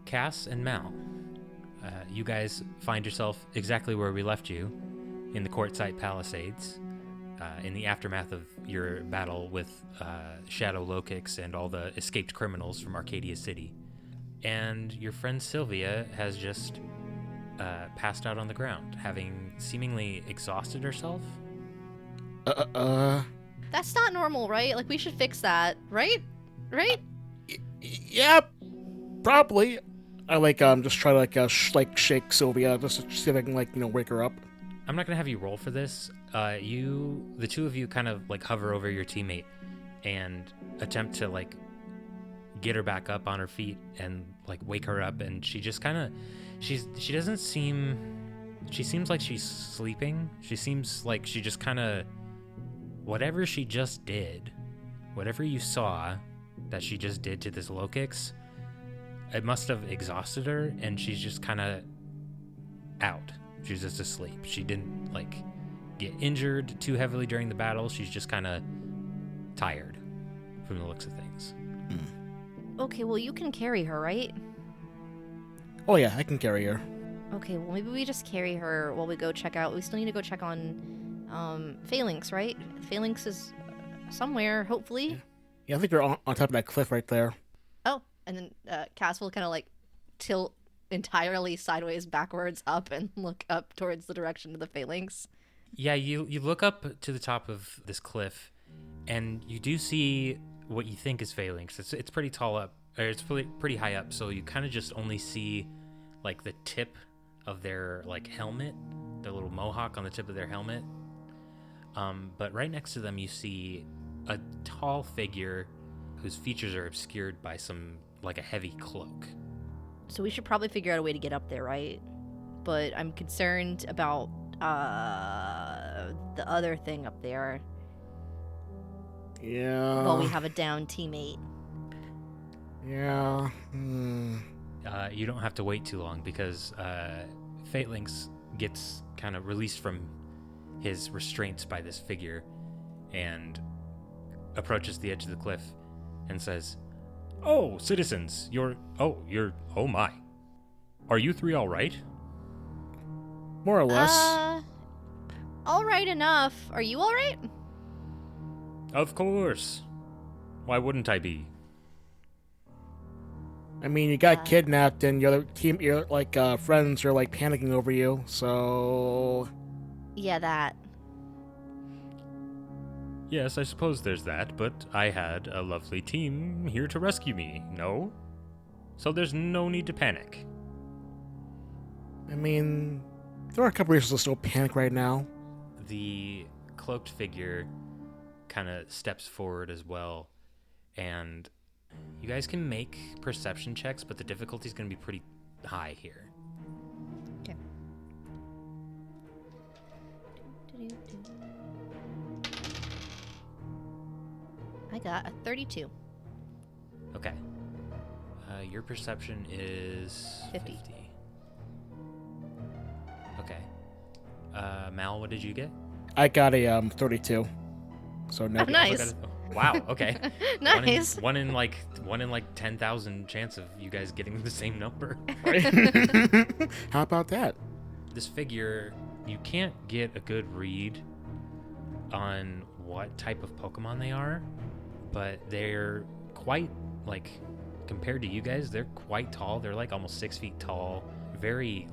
Cass and Mal, you guys find yourself exactly where we left you, in the Quartzite Palisades, in the aftermath of your battle with Shadow Lokix and all the escaped criminals from Arcadia City. And your friend Silvia has just passed out on the ground, having seemingly exhausted herself. That's not normal, right? Like, we should fix that, right? Right? Yeah, probably. I just try to shake Sylvia just to see if I can wake her up. I'm not gonna have you roll for this. The two of you kind of hover over your teammate and attempt to get her back up on her feet and wake her up, and she just kind of she seems like she's sleeping. She seems like she just kind of, whatever she just did, whatever you saw that she just did to this Lokix, it must have exhausted her, and she's just kind of out. She's just asleep. She didn't get injured too heavily during the battle. She's just kind of tired from the looks of things. Okay, well, you can carry her, right? Oh yeah, I can carry her. Okay, well, maybe we just carry her while we go check out. We still need to go check on Falinks, right? Falinks is somewhere, hopefully. Yeah, I think they're on top of that cliff right there. Oh, and then Cass will kind of tilt entirely sideways backwards up and look up towards the direction of the Falinks. Yeah, you look up to the top of this cliff, and you do see what you think is Falinks. It's pretty tall up, or it's pretty high up, so you kind of just only see the tip of their helmet, their little mohawk on the tip of their helmet. But right next to them you see a tall figure whose features are obscured by some a heavy cloak. So we should probably figure out a way to get up there, right? But I'm concerned about the other thing up there. Yeah. While we have a down teammate. Yeah. You don't have to wait too long, because Falinks gets kind of released from his restraints by this figure and approaches the edge of the cliff and says, "Oh, citizens, oh my. Are you three all right?" More or less. All right enough. Are you all right? Of course. Why wouldn't I be? I mean, you got kidnapped, and your friends are panicking over you, so... Yeah, that. Yes, I suppose there's that, but I had a lovely team here to rescue me, no? So there's no need to panic. I mean, there are a couple reasons to still panic right now. The cloaked figure kind of steps forward as well, and you guys can make perception checks, but the difficulty is going to be pretty high here. Okay. I got a 32. Okay. Your perception is 50. Okay. Mal, what did you get? I got a 32. So no. Oh, nice. Wow. Okay. Nice. One in 10,000 chance of you guys getting the same number. How about that? This figure, you can't get a good read on what type of Pokemon they are, but they're quite compared to you guys, they're quite tall. They're almost 6 feet tall, very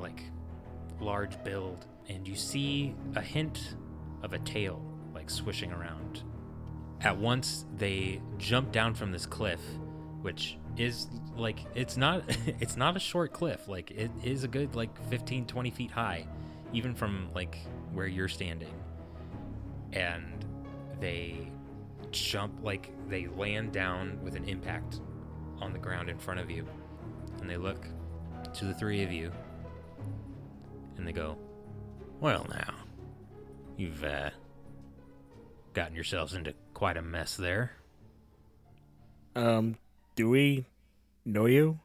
large build, and you see a hint of a tail swishing around. At once they jump down from this cliff, which is it's not a short cliff. It is a good 15, 20 feet high, even from where you're standing. And they jump, they land down with an impact on the ground in front of you, and they look to the three of you and they go, "Well, now you've gotten yourselves into quite a mess there." Do we know you?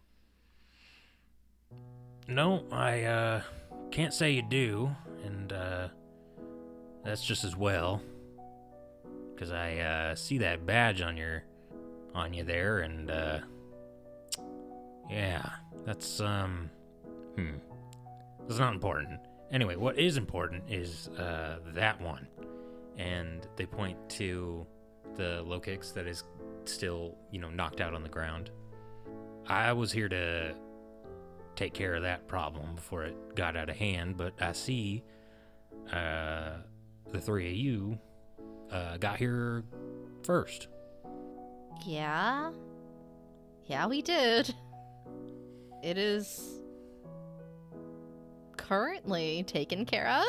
No, I can't say you do, and that's just as well, because I see that badge on you there, and yeah, That's that's not important. Anyway, what is important is that one. And they point to the Lokix that is still, knocked out on the ground. I was here to take care of that problem before it got out of hand, but I see the three of you got here first. Yeah? Yeah, we did. It is currently taken care of?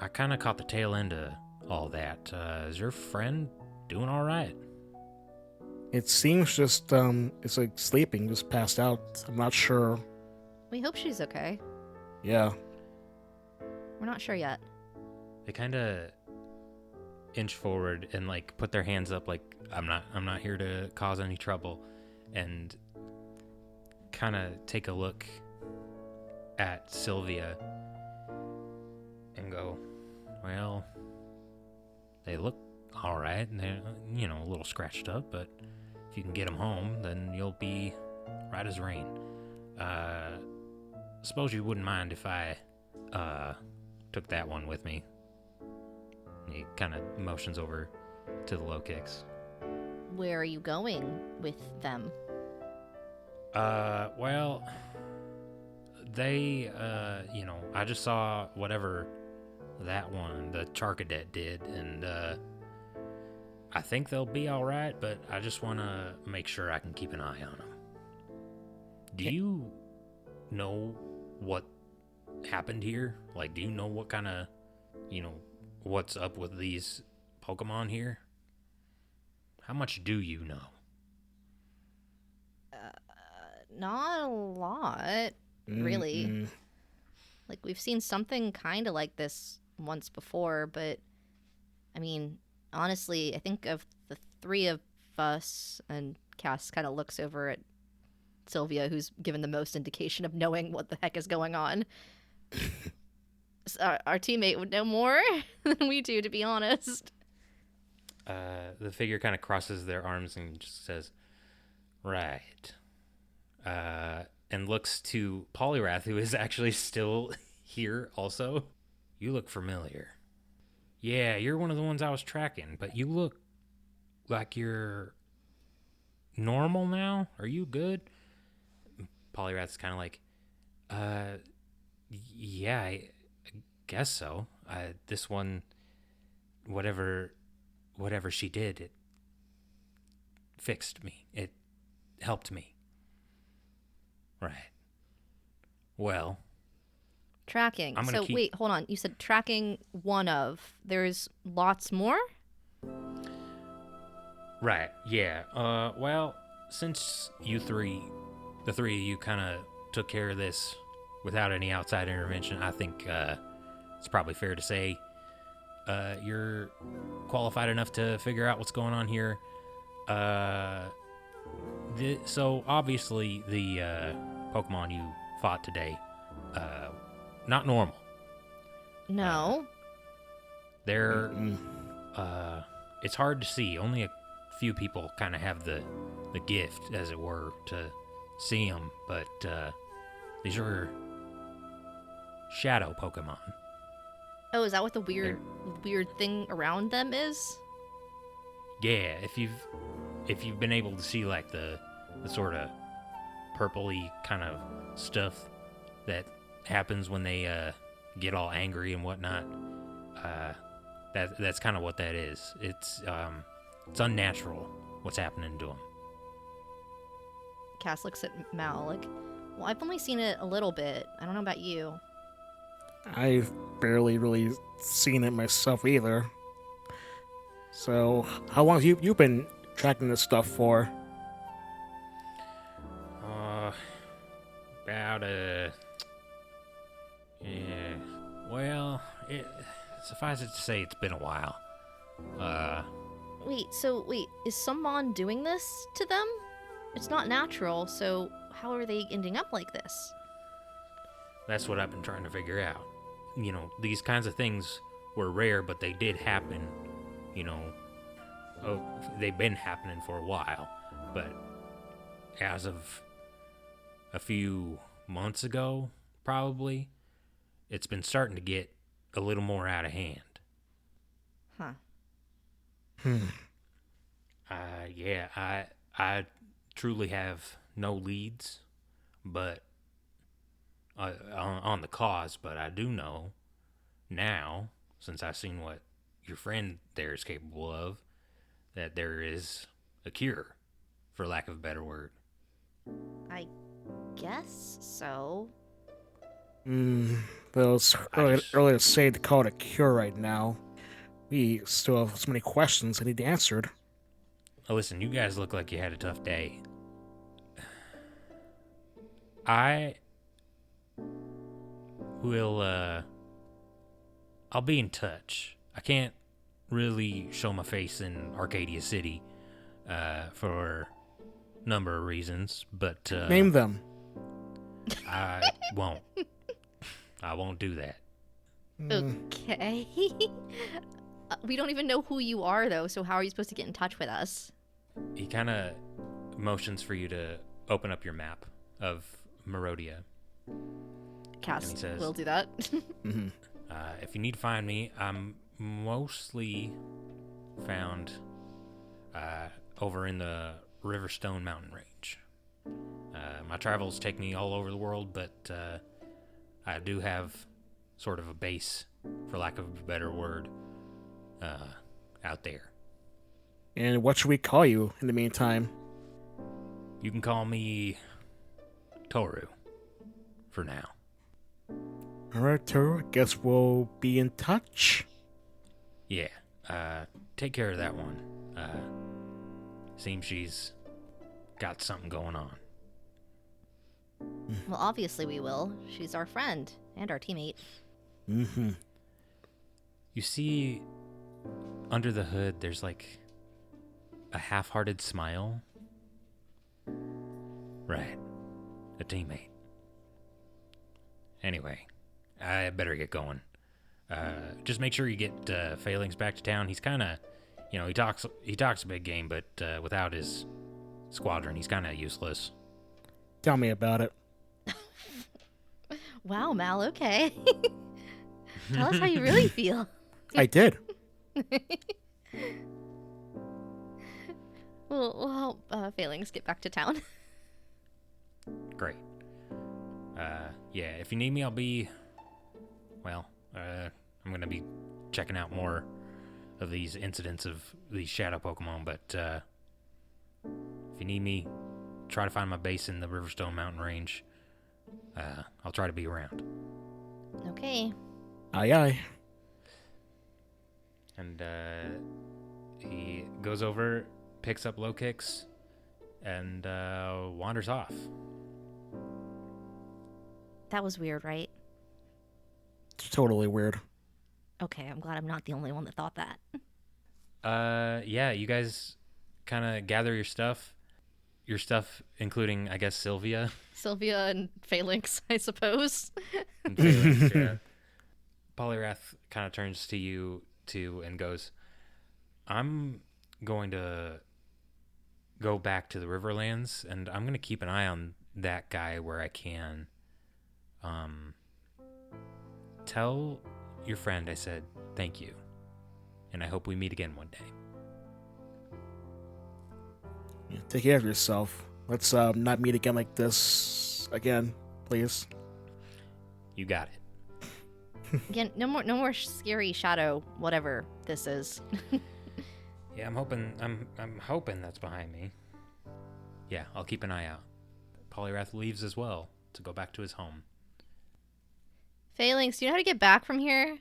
I kind of caught the tail end of all that. Is your friend doing all right? It seems just, it's like sleeping, just passed out. I'm not sure. We hope she's okay. Yeah. We're not sure yet. They kind of inch forward and like put their hands up like I'm not here to cause any trouble, and kind of take a look at Silvia and go, well, they look all right, and they're a little scratched up, but if you can get them home, then you'll be right as rain. Suppose you wouldn't mind if I took that one with me. He kind of motions over to the Lokix. Where are you going with them? Well, they, I just saw whatever that one, the Charcadet, did, and I think they'll be all right, but I just want to make sure I can keep an eye on them. Do you know what happened here? Like, do you know what kind of, what's up with these Pokemon here? How much do you know? Not a lot, really. Mm-mm. Like, we've seen something kind of like this once before, but, I mean, honestly, I think of the three of us, and Cass kind of looks over at Silvia, who's given the most indication of knowing what the heck is going on. Our teammate would know more than we do, to be honest. The figure kind of crosses their arms and just says, right. And looks to Polyrath, who is actually still here also. You look familiar. Yeah, you're one of the ones I was tracking, but you look like you're normal now. Are you good? Polyrath's kind of like, yeah, I guess so. This one, whatever she did, it fixed me. It helped me. Right. Well. Tracking. So, wait, hold on. You said tracking one of. There's lots more? Right, yeah. Well, since the three of you kind of took care of this without any outside intervention, I think it's probably fair to say you're qualified enough to figure out what's going on here. So obviously the Pokemon you fought today, not normal. No. They're it's hard to see. Only a few people kind of have the gift, as it were, to see them, but these are shadow Pokemon. Oh, is that what the weird thing around them is? Yeah, if you've been able to see like the sort of purpley kind of stuff that happens when they get all angry and whatnot, that's kind of what that is. It's unnatural what's happening to them. Cass looks at Mal like, well, I've only seen it a little bit. I don't know about you. I've barely really seen it myself either. So, how long have you been tracking this stuff for? About yeah. Well, suffice it to say, it's been a while. Wait, is someone doing this to them? It's not natural, so how are they ending up like this? That's what I've been trying to figure out. These kinds of things were rare, but they did happen. They've been happening for a while, but as of a few months ago, probably, it's been starting to get a little more out of hand. Huh. Yeah, I truly have no leads, but on the cause, but I do know now, since I've seen what your friend there is capable of, that there is a cure, for lack of a better word. I guess so. Well, it's early to say to call it a cure right now. We still have so many questions that need answered. Oh, listen, you guys look like you had a tough day. I will, I'll be in touch. I can't really show my face in Arcadia City, for a number of reasons, but, Name them. I won't. I won't do that. Okay. We don't even know who you are, though, so how are you supposed to get in touch with us? He kind of motions for you to open up your map of Merodia. Cass, And he says, we'll do that. If you need to find me, I'm mostly found over in the Riverstone mountain range. My travels take me all over the world, but I do have sort of a base, for lack of a better word, out there. And what should we call you in the meantime? You can call me Toru for now. Alright, Toru, I guess we'll be in touch. Yeah, take care of that one. Seems she's got something going on. Well, obviously we will. She's our friend and our teammate. You see, under the hood, there's like a half-hearted smile. Right, a teammate. Anyway, I better get going. Just make sure you get Falinks back to town. He's kind of, he talks a big game, but without his squadron, he's kind of useless. Tell me about it. Wow, Mal, okay. Tell us how you really feel. I did. We'll help Failings get back to town. Great. Yeah, if you need me, I'll be, well, I'm going to be checking out more of these incidents of these shadow Pokemon, but if you need me, try to find my base in the Riverstone mountain range. I'll try to be around. Okay. Aye, aye. And he goes over, picks up low kicks, and wanders off. That was weird, right? It's totally weird. Okay, I'm glad I'm not the only one that thought that. Yeah, you guys kind of gather your stuff. Your stuff, including, I guess, Silvia. Silvia and Phalanx, I suppose. And Falinks, yeah. Polyrath kind of turns to you, too, and goes, I'm going to go back to the Riverlands, and I'm going to keep an eye on that guy where I can. Tell your friend I said thank you, and I hope we meet again one day. Yeah, take care of yourself. Let's not meet again like this again, please. You got it. Again, no more scary shadow, whatever this is. Yeah, I'm hoping that's behind me. Yeah, I'll keep an eye out. Polyrath leaves as well to go back to his home. Phalanx, do you know how to get back from here?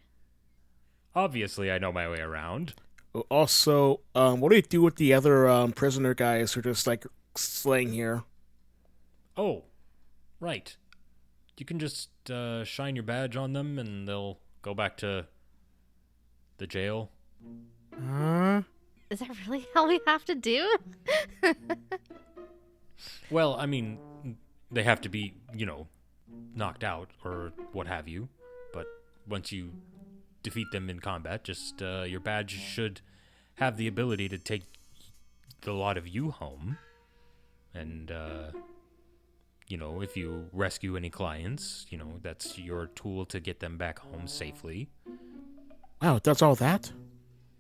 Obviously, I know my way around. Also, what do you do with the other prisoner guys who are just like slaying here? Oh, right. You can just shine your badge on them and they'll go back to the jail. Is that really all we have to do? Well, I mean, they have to be, knocked out or what have you. But once you defeat them in combat, just your badge should have the ability to take the lot of you home. And, if you rescue any clients, that's your tool to get them back home safely. Wow, it does all that?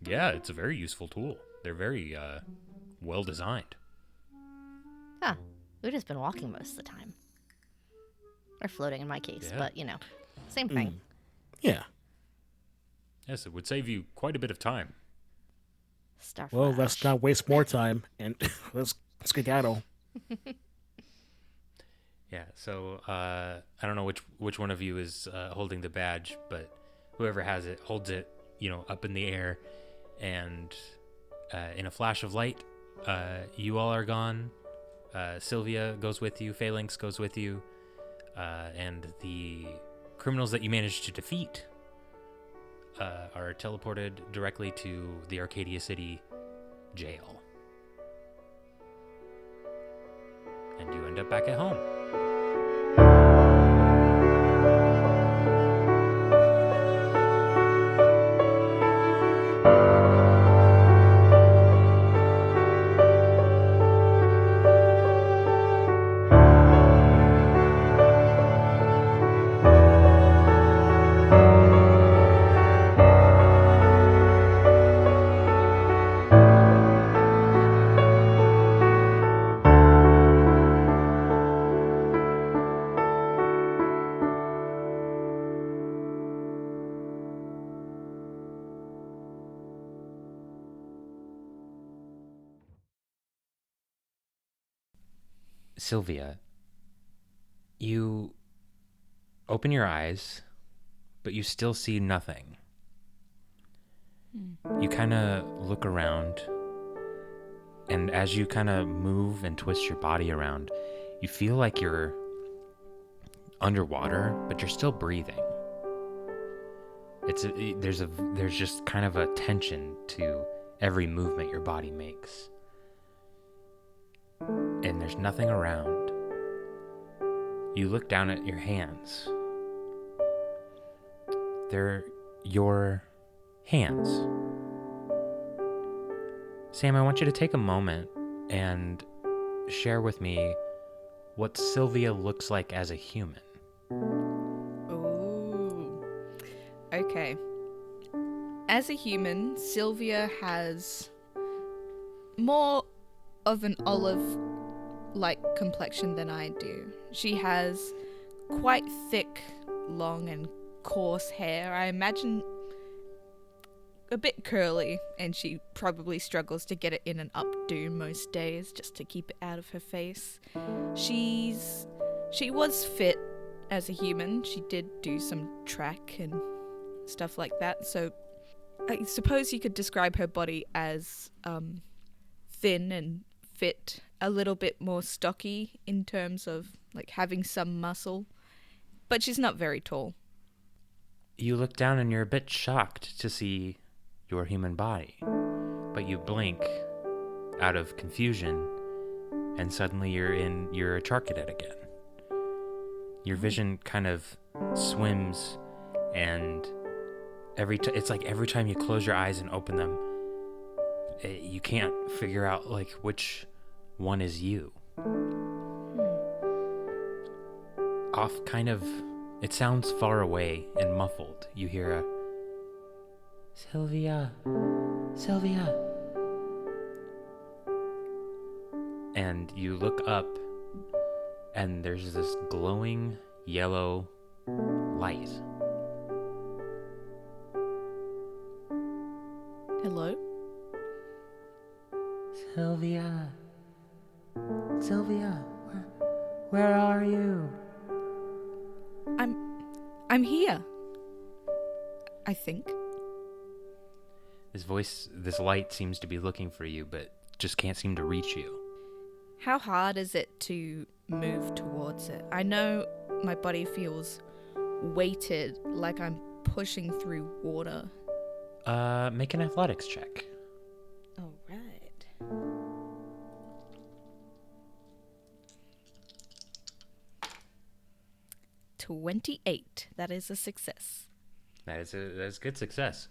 Yeah, it's a very useful tool. They're very well designed. Huh. We've just been walking most of the time. Or floating in my case, Yeah. but, same thing. Yeah. Yes, it would save you quite a bit of time. Starflash. Well, let's not waste more time and let's skedaddle. Yeah, so I don't know which one of you is holding the badge, but whoever has it holds it, up in the air, and in a flash of light, you all are gone. Silvia goes with you, Falinks goes with you, and the criminals that you managed to defeat are teleported directly to the Arcadia City jail. And you end up back at home. Silvia, you open your eyes, but you still see nothing. You kind of look around, and as you kind of move and twist your body around, you feel like you're underwater, but you're still breathing. There's just kind of a tension to every movement your body makes. And there's nothing around. You look down at your hands. They're your hands. Sam, I want you to take a moment and share with me what Silvia looks like as a human. Ooh. Okay. As a human, Silvia has more of an olive-like complexion than I do. She has quite thick, long and coarse hair. I imagine a bit curly, and she probably struggles to get it in an updo most days just to keep it out of her face. She was fit as a human. She did do some track and stuff like that, so I suppose you could describe her body as thin and fit, a little bit more stocky in terms of like having some muscle, but she's not very tall. You look down and you're a bit shocked to see your human body, but you blink out of confusion and suddenly you're a Charcadet again. Your vision kind of swims, and it's like every time you close your eyes and open them, you can't figure out like which one is you. Off kind of, it sounds far away and muffled. You hear a Silvia. And you look up and there's this glowing yellow light. Hello? Silvia, where are you? I'm here. I think. This light seems to be looking for you, but just can't seem to reach you. How hard is it to move towards it? I know my body feels weighted, like I'm pushing through water. Make an athletics check. All right. $28. That is a success. That's good success.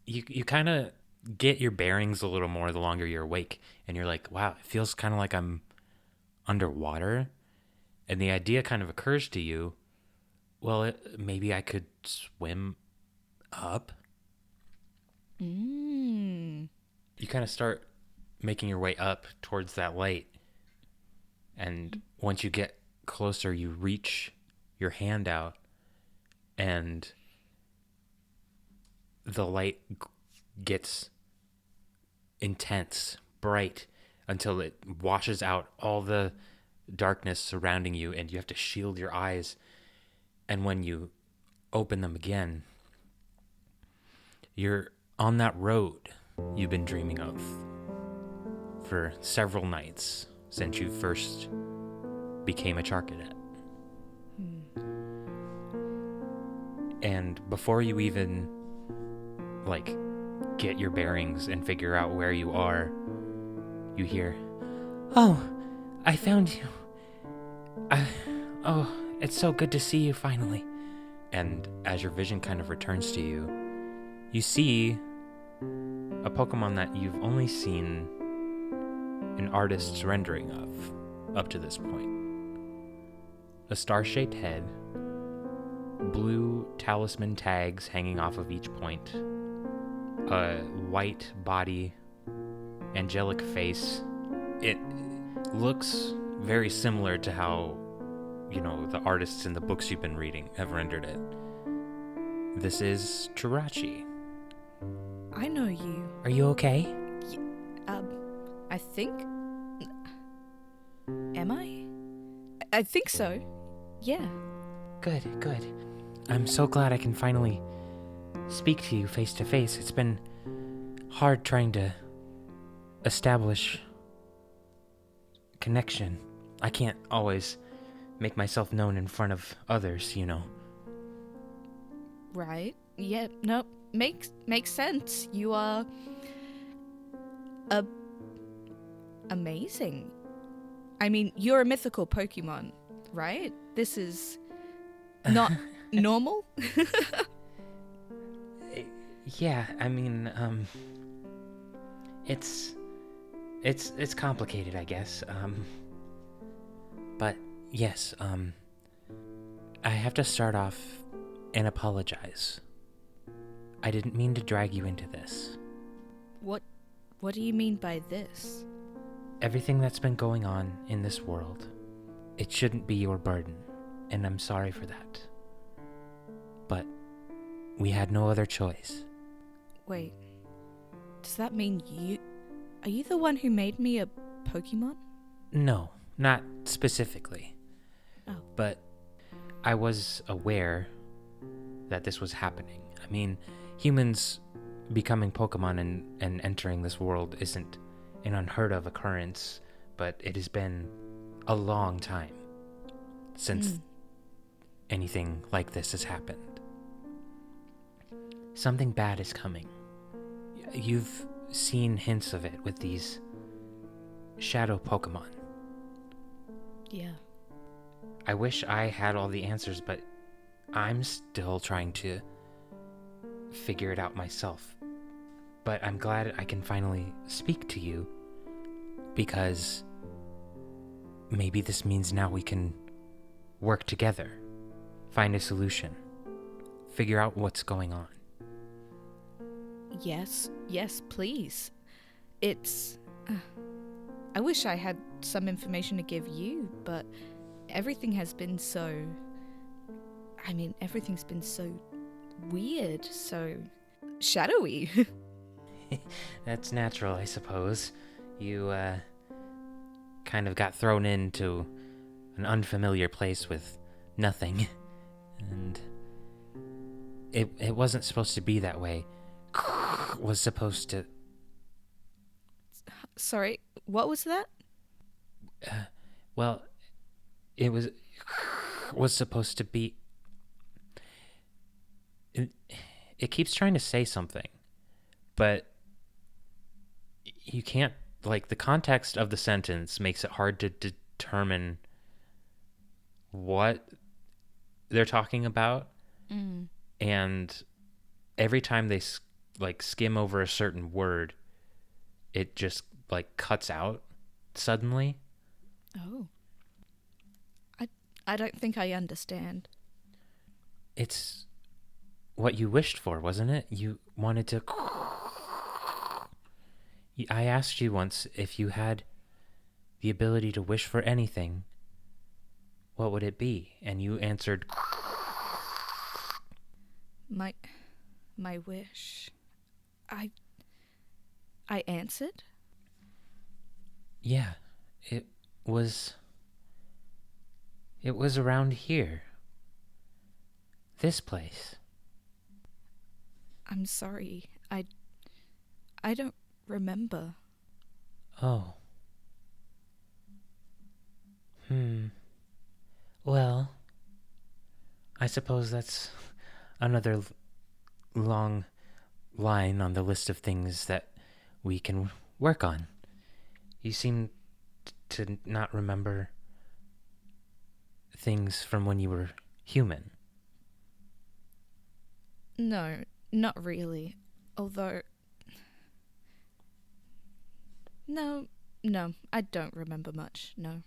You kind of get your bearings a little more the longer you're awake, and you're like, wow, it feels kind of like I'm underwater. And the idea kind of occurs to you, well, maybe I could swim up. Mm. You kind of start making your way up towards that light. And once you get closer, you reach your hand out, and the light gets intense, bright, until it washes out all the darkness surrounding you, and you have to shield your eyes. And when you open them again, you're on that road you've been dreaming of for several nights since you first became a Charcadet. And before you even get your bearings and figure out where you are, you hear, "Oh, I found you. Oh, it's so good to see you finally." And as your vision kind of returns to you, you see a Pokemon that you've only seen an artist's rendering of up to this point. A star-shaped head, blue talisman tags hanging off of each point, a white body, angelic face. It looks very similar to how, the artists in the books you've been reading have rendered it. This is Chirachi. I know you. Are you okay? I think... Am I? I think so. Yeah. Good. I'm so glad I can finally speak to you face to face. It's been hard trying to establish connection. I can't always make myself known in front of others, Right. Yeah. No. Makes sense. You are... amazing. I mean, you're a mythical Pokemon, right? This is not normal? Yeah, I mean, it's complicated, I guess. But yes, I have to start off and apologize. I didn't mean to drag you into this. What do you mean by this? Everything that's been going on in this world, it shouldn't be your burden, and I'm sorry for that. But we had no other choice. Wait. Does that mean you... Are you the one who made me a Pokemon? No, not specifically. Oh. But I was aware that this was happening. I mean, humans becoming Pokemon and entering this world isn't an unheard of occurrence, but it has been a long time since anything like this has happened. Something bad is coming. You've seen hints of it with these shadow Pokemon. Yeah. I wish I had all the answers, but I'm still trying to figure it out myself. But I'm glad I can finally speak to you, because maybe this means now we can work together, find a solution, figure out what's going on. Yes, please. It's... I wish I had some information to give you, but everything has been so... I mean, everything's been so weird, so shadowy. That's natural, I suppose. You, kind of got thrown into an unfamiliar place with nothing, and it wasn't supposed to be that way. Was supposed to... Sorry, what was that? Well, it was supposed to be... It keeps trying to say something, but you can't... the context of the sentence makes it hard to determine what they're talking about. And every time they skim over a certain word, it just cuts out suddenly. Oh. I don't think I understand. It's what you wished for, wasn't it? You wanted to... I asked you once if you had the ability to wish for anything, what would it be? And you answered... My wish. I answered? Yeah, it was around here. This place. I'm sorry. I don't remember. Oh. Well, I suppose that's another long line on the list of things that we can work on. You seem to not remember things from when you were human. No, not really. Although... No, I don't remember much, no.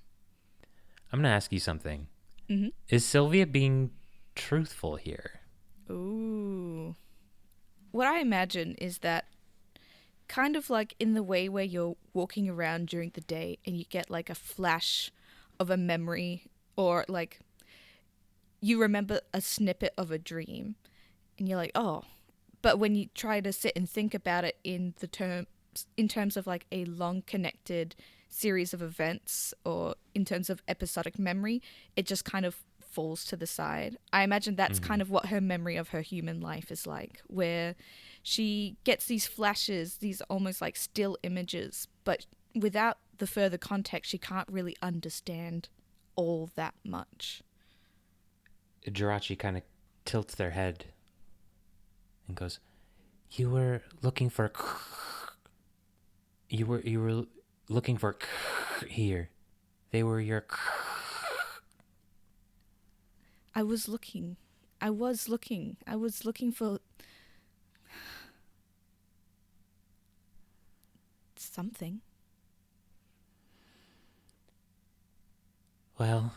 I'm going to ask you something. Mm-hmm. Is Silvia being truthful here? Ooh. What I imagine is that kind of like in the way where you're walking around during the day and you get like a flash of a memory, or like you remember a snippet of a dream and you're like, oh, but when you try to sit and think about it in terms of like a long connected series of events, or in terms of episodic memory, it just kind of falls to the side. I imagine that's kind of what her memory of her human life is like, where she gets these flashes, these almost like still images, but without the further context, she can't really understand all that much. Jirachi kind of tilts their head and goes, You were looking for here. They were your... I was looking for something. Well,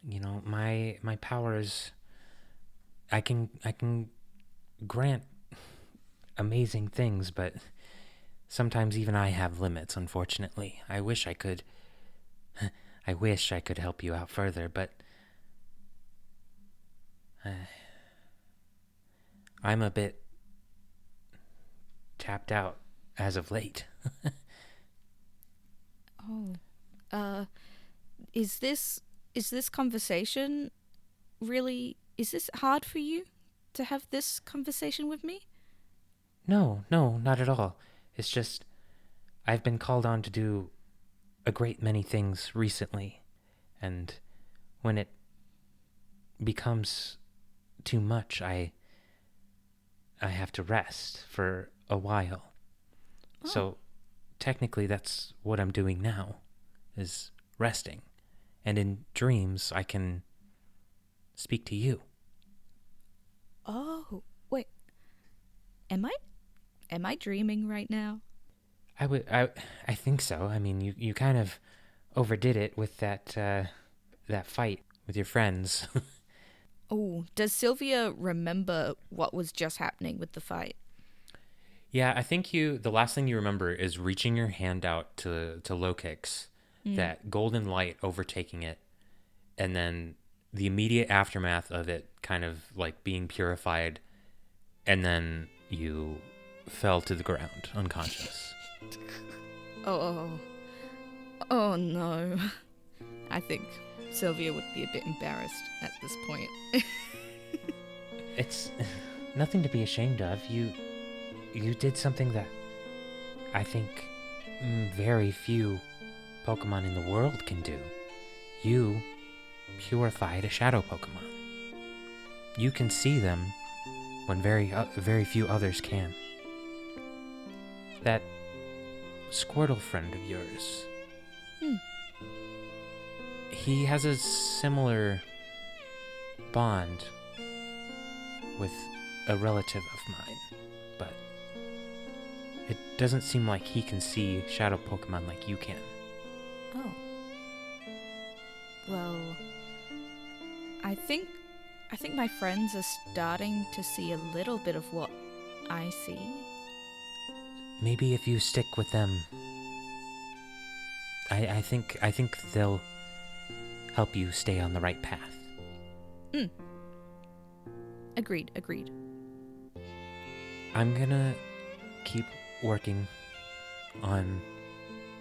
my powers, I can grant amazing things, but sometimes even I have limits, unfortunately. I wish I could help you out further, but I'm a bit tapped out as of late. Is this conversation really, is this hard for you to have this conversation with me? No, not at all. It's just I've been called on to do a great many things recently, and when it becomes too much, I have to rest for a while. Oh. So technically that's what I'm doing now, is resting. And in dreams I can speak to you. Oh, wait. Am I dreaming right now? I think so. I mean, you kind of overdid it with that fight with your friends. Oh, does Silvia remember what was just happening with the fight? Yeah, I think the last thing you remember is reaching your hand out to Lokix, that golden light overtaking it, and then the immediate aftermath of it kind of like being purified, and then you fell to the ground unconscious. Oh no. I think Silvia would be a bit embarrassed at this point. It's nothing to be ashamed of. You did something that I think very few Pokemon in the world can do. You purified a shadow Pokemon. You can see them when very few others can. That Squirtle friend of yours, he has a similar bond with a relative of mine, but it doesn't seem like he can see shadow Pokemon like you can. Oh. Well, I think my friends are starting to see a little bit of what I see. Maybe if you stick with them, I think they'll help you stay on the right path. Agreed. I'm gonna keep working on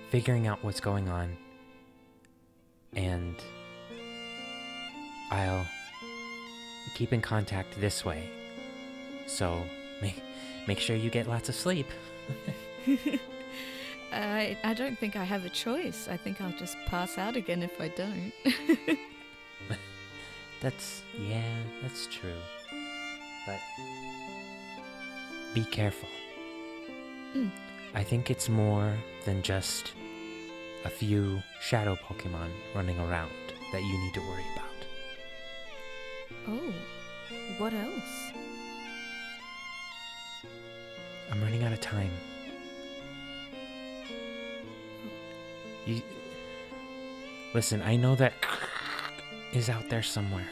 figuring out what's going on, and I'll keep in contact this way. So make sure you get lots of sleep. I don't think I have a choice. I think I'll just pass out again if I don't. That's true. But be careful. I think it's more than just a few shadow Pokemon running around that you need to worry about. Oh, what else? I'm running out of time. Listen, I know that is out there somewhere.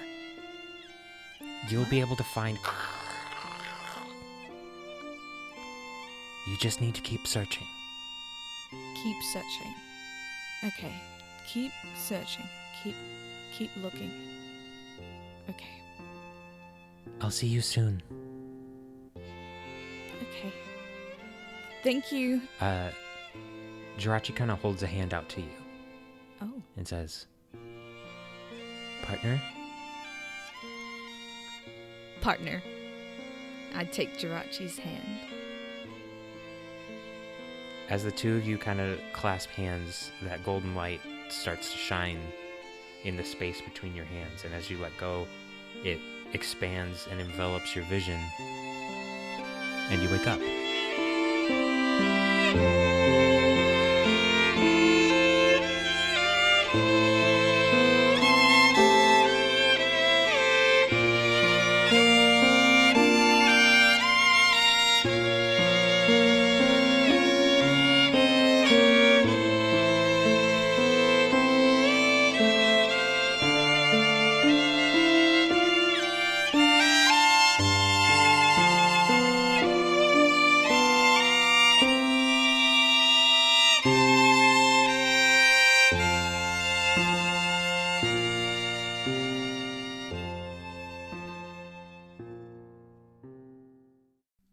You'll be able to find. You just need to keep searching. Keep searching. Okay. Keep searching. Keep looking. Okay. I'll see you soon. Okay. Thank you. Jirachi kind of holds a hand out to you. Oh. And says, "Partner?" Partner. I take Jirachi's hand. As the two of you kind of clasp hands, that golden light starts to shine in the space between your hands, and as you let go, it expands and envelops your vision, and you wake up.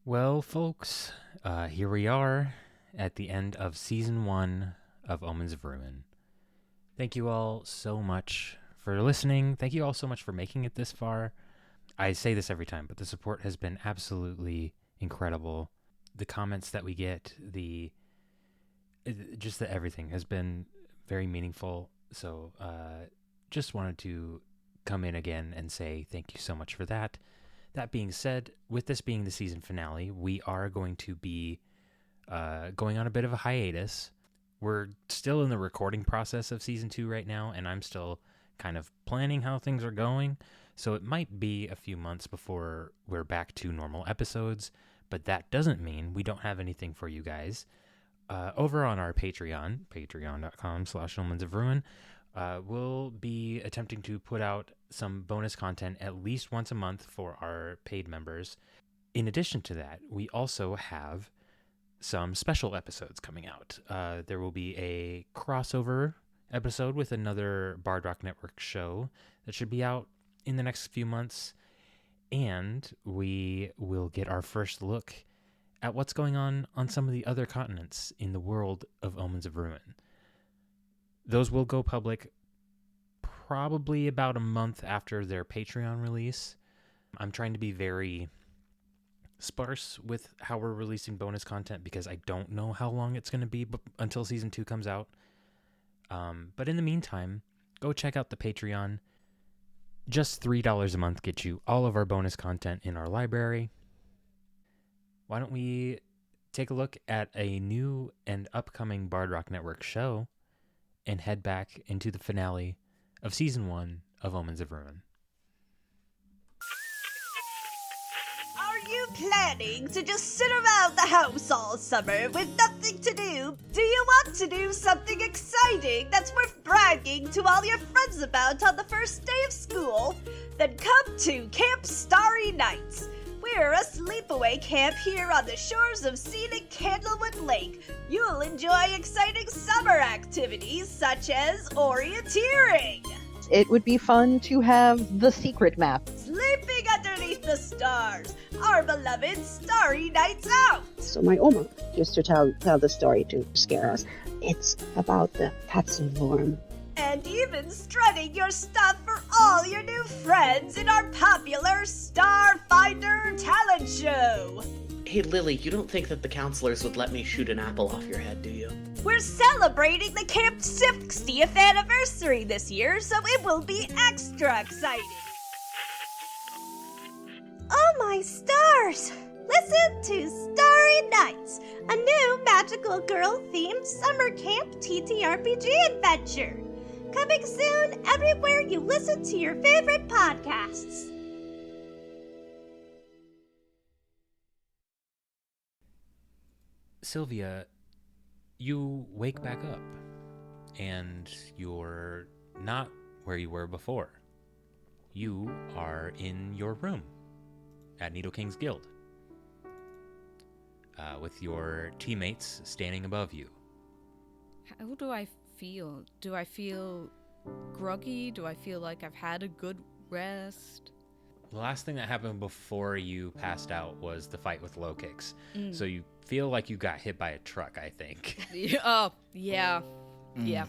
Well, folks, here we are at the end of Season 1 of Omens of Ruin. Thank you all so much for listening. Thank you all so much for making it this far. I say this every time, but the support has been absolutely incredible. The comments that we get, just the everything has been very meaningful. So just wanted to come in again and say thank you so much for that. That being said, with this being the season finale, we are going to be going on a bit of a hiatus. We're still in the recording process of season 2 right now, and I'm still kind of planning how things are going. So it might be a few months before we're back to normal episodes, but that doesn't mean we don't have anything for you guys. Over on our Patreon, patreon.com/omensofruin, we'll be attempting to put out some bonus content at least once a month for our paid members. In addition to that, we also have some special episodes coming out. There will be a crossover episode with another Bard Rock Network show that should be out in the next few months, and we will get our first look at what's going on some of the other continents in the world of Omens of Ruin. Those will go public probably about a month after their Patreon release. I'm trying to be very sparse with how we're releasing bonus content because I don't know how long it's going to be until season 2 comes out. But in the meantime, go check out the Patreon. Just $3 a month gets you all of our bonus content in our library. Why don't we take a look at a new and upcoming Bard Rock Network show and head back into the finale of Season 1 of Omens of Ruin. Are you planning to just sit around the house all summer with nothing to do? Do you want to do something exciting that's worth bragging to all your friends about on the first day of school? Then come to Camp Starry Nights. We're a sleepaway camp here on the shores of scenic Candlewood Lake. You'll enjoy exciting summer activities such as orienteering. It would be fun to have the secret map. Sleeping underneath the stars. Our beloved Starry Nights Out. So my Oma used to tell the story to scare us. It's about the Patsenvorm. And even strutting your stuff for all your new friends in our popular Starfinder talent show. Hey Lily, you don't think that the counselors would let me shoot an apple off your head, do you? We're celebrating the camp's 60th anniversary this year, so it will be extra exciting. Oh my stars! Listen to Starry Nights, a new magical girl-themed summer camp TTRPG adventure. Coming soon everywhere you listen to your favorite podcasts. Silvia, you wake back up, and you're not where you were before. You are in your room at Needle King's Guild, with your teammates standing above you. How do I feel? Do I feel groggy? Do I feel like I've had a good rest? The last thing that happened before you passed out was the fight with low kicks. So you feel like you got hit by a truck, I think. Oh, yeah. Yeah.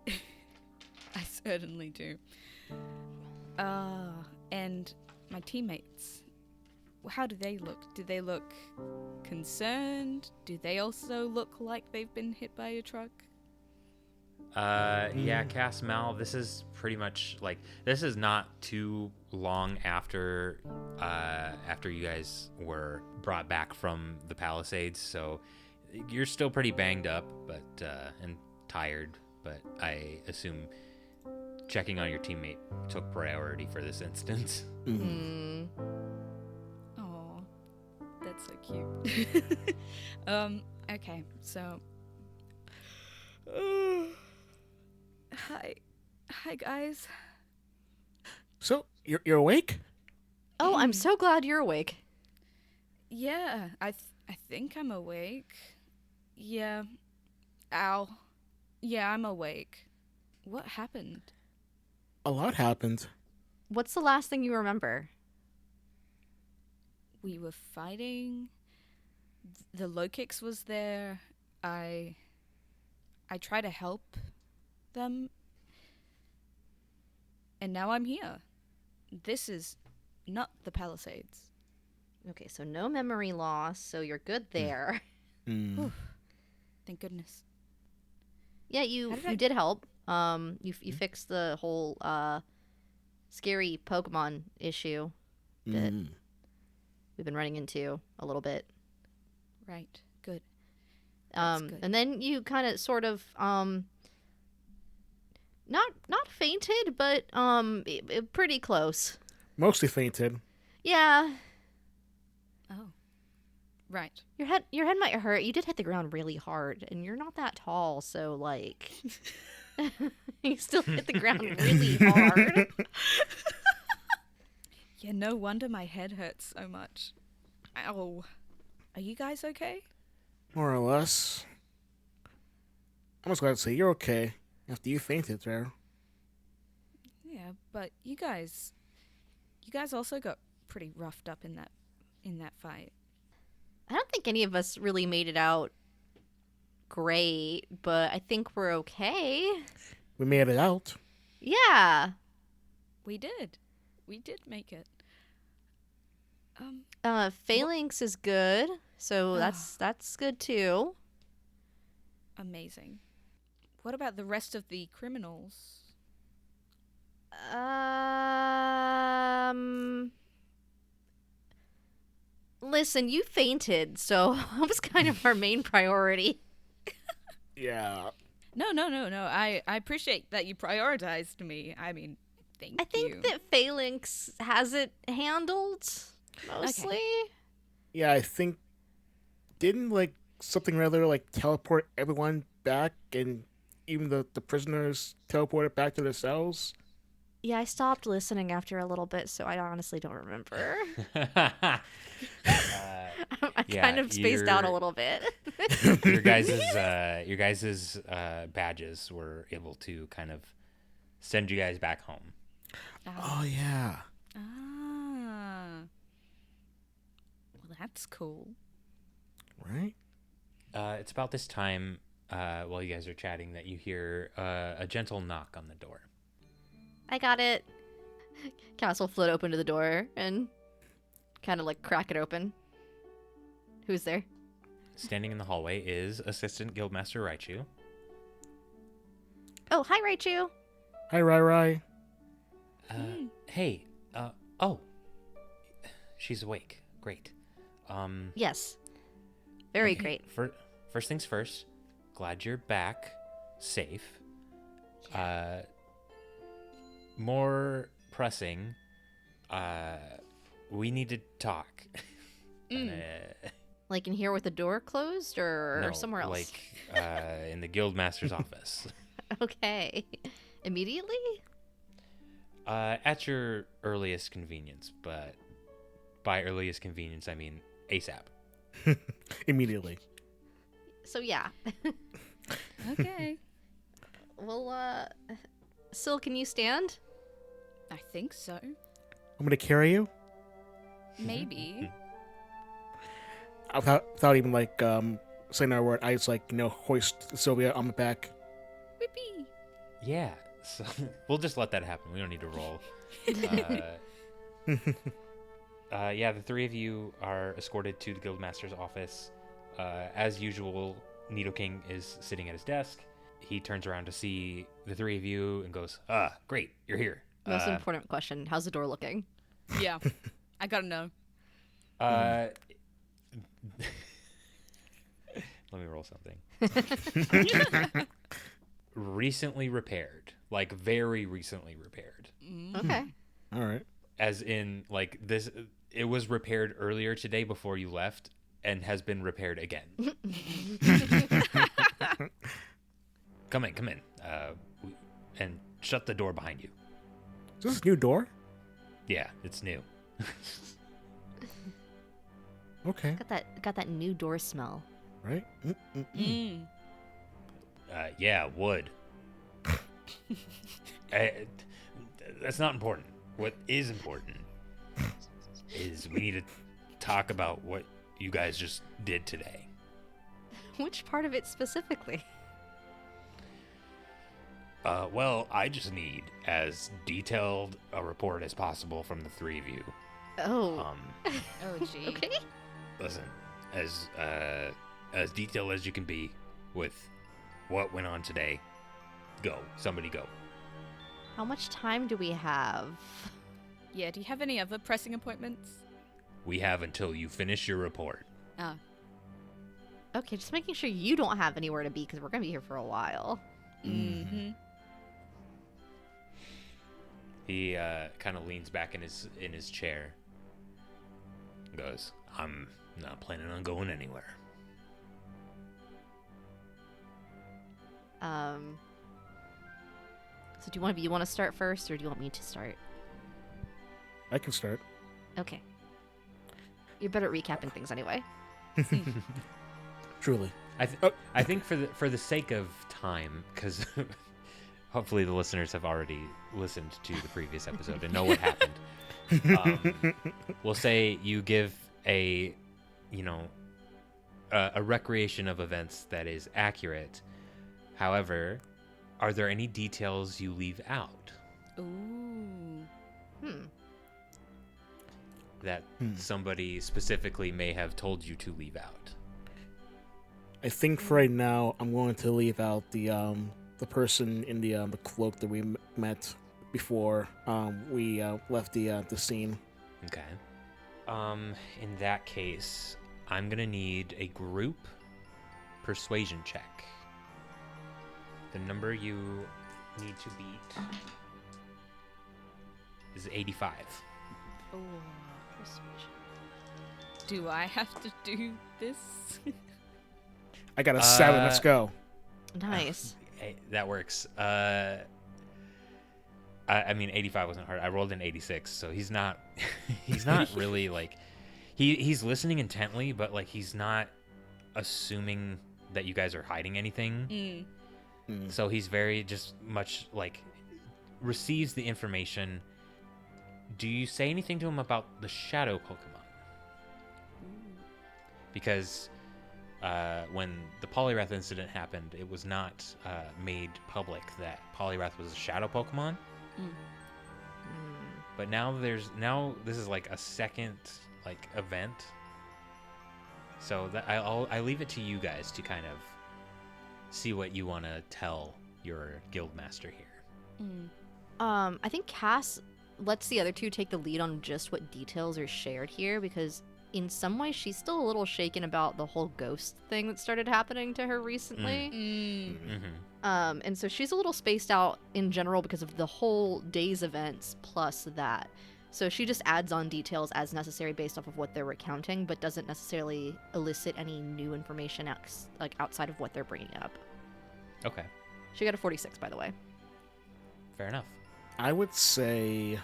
I certainly do. And my teammates, how do they look? Do they look concerned? Do they also look like they've been hit by a truck? Yeah, Cass Mal, this is pretty much like, this is not too long after you guys were brought back from the Palisades, so you're still pretty banged up, but and tired, but I assume checking on your teammate took priority for this instance. Oh, that's so cute. Okay, so Hi guys. So, you're awake? Oh, I'm so glad you're awake. Yeah, I think I'm awake. Yeah. Ow. Yeah, I'm awake. What happened? A lot happened. What's the last thing you remember? We were fighting. The low kicks was there. I try to help them. And now I'm here. This is not the Palisades. Okay, so no memory loss, so you're good there. Whew. Thank goodness. Yeah, you did help. You fixed the whole scary Pokemon issue that we've been running into a little bit. Right. Good. That's good. And then you kind of sort of not fainted, but pretty close. Mostly fainted. Yeah. Oh. Right. Your head might hurt. You did hit the ground really hard, and you're not that tall, so like you still hit the ground really hard. Yeah, no wonder my head hurts so much. Ow. Are you guys okay? More or less. I'm just glad to say you're okay after you fainted there. Yeah, but you guys also got pretty roughed up in that fight. I don't think any of us really made it out great, but I think we're okay. We made it out. Yeah. We did make it. Falinks is good, so that's good too. Amazing. What about the rest of the criminals? Listen, you fainted, so that was kind of our main priority. Yeah. No. I appreciate that you prioritized me. I mean, Thank I think you. that Falinks has it handled mostly. Yeah, I think didn't like something rather like teleport everyone back and even the prisoners teleported back to their cells. Yeah, I stopped listening after a little bit, so I honestly don't remember. I Yeah, kind of spaced out a you're- little bit. your guys's badges were able to kind of send you guys back home. Oh yeah. Ah. Well, that's cool. Right? It's about this time, while you guys are chatting, that you hear a gentle knock on the door. I got it. Cass will float open to the door and kind of like crack it open. Who's there? Standing in the hallway is Assistant Guildmaster Raichu. Oh, hi, Raichu. Hi, Rai. Hey, oh, she's awake. Great. Yes. Very okay, great. First things first, glad you're back, safe. More pressing, we need to talk. Like in here with the door closed or No, somewhere else? like in the Guildmaster's office. Okay. Immediately? At your earliest convenience, but by earliest convenience, I mean ASAP. Immediately. So yeah. Okay. Well, Sil, can you stand? I think so. I'm gonna carry you Maybe. without even like saying our word. I just like hoist Silvia on my back. Whippy. Yeah, so we'll just let that happen. We don't need to roll. Yeah, the three of you are escorted to the Guildmaster's office. As usual, Nidoking is sitting at his desk. He turns around to see the three of you and goes, great, you're here. Most important question. How's the door looking? Yeah. I gotta know. Let me roll something. Recently repaired. Like, very recently repaired. Okay. All right. As in, like, this, it was repaired earlier today before you left and has been repaired again. Come in. And shut the door behind you. Is this a new door? Yeah, it's new. Okay. Got that new door smell. Right. Yeah, wood. That's not important. What is important is we need to talk about what you guys just did today. Which part of it specifically? Well, I just need as detailed a report as possible from the three of you. Oh. Oh, gee. Okay. Listen, as detailed as you can be with what went on today. Go. Somebody go. How much time do we have? Yeah, do you have any other pressing appointments? We have until you finish your report. Ah. Okay, just making sure you don't have anywhere to be because we're gonna be here for a while. Mm-hmm. He kind of leans back in his chair. Goes, I'm not planning on going anywhere. So do you want to start first, or do you want me to start? I can start. Okay. You're better at recapping things anyway. Truly. I think for the sake of time, because hopefully the listeners have already listened to the previous episode and know what happened. We'll say you give a recreation of events that is accurate. However, are there any details you leave out Ooh. that somebody specifically may have told you to leave out? I think for right now, I'm going to leave out the person in the cloak that we met before we left the scene. Okay. In that case, I'm gonna need a group persuasion check. The number you need to beat is 85. Oh, persuasion. Do I have to do this? I got a 7. Uh, Let's go. Nice. Hey, that works. I mean, 85 wasn't hard. I rolled an 86, so he's not he's not really like he's listening intently, but like he's not assuming that you guys are hiding anything. So he's very just much like receives the information. Do you say anything to him about the shadow Pokemon? Because when the Poliwrath incident happened, it was not made public that Poliwrath was a shadow Pokemon. But now this is like a second like event. So that I leave it to you guys to kind of see what you want to tell your guildmaster here. I think Cass lets the other two take the lead on just what details are shared here, because in some ways she's still a little shaken about the whole ghost thing that started happening to her recently. And so she's a little spaced out in general because of the whole day's events plus that. So she just adds on details as necessary based off of what they're recounting, but doesn't necessarily elicit any new information outside of what they're bringing up. Okay. She got a 46, by the way. Fair enough. I would say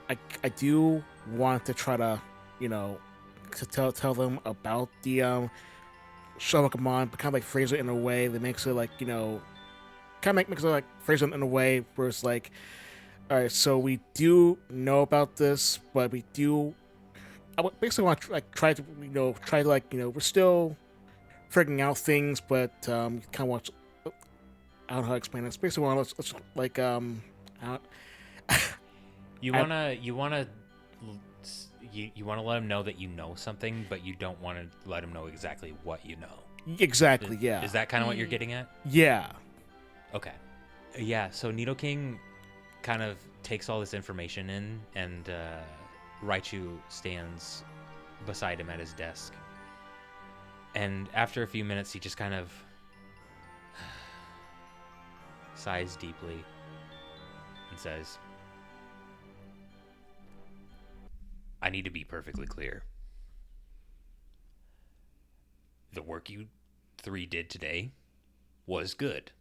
I do want to try to, to tell them about the shadow Pokemon, but kind of like phrase it in a way that makes it like, kind of makes it like phrase it in a way where it's like, all right, so we do know about this, but we do. I would basically want to try to we're still figuring out things, but kind of want. I don't know how to explain it. It's basically want let's like You wanna let him know that you know something, but you don't want to let him know exactly what you know. Exactly. Yeah. Is that kind of what you're getting at? Yeah. Okay. Yeah. So Nidoking kind of takes all this information in, and Raichu stands beside him at his desk. And after a few minutes, he just kind of sighs deeply and says, I need to be perfectly clear. The work you three did today was good.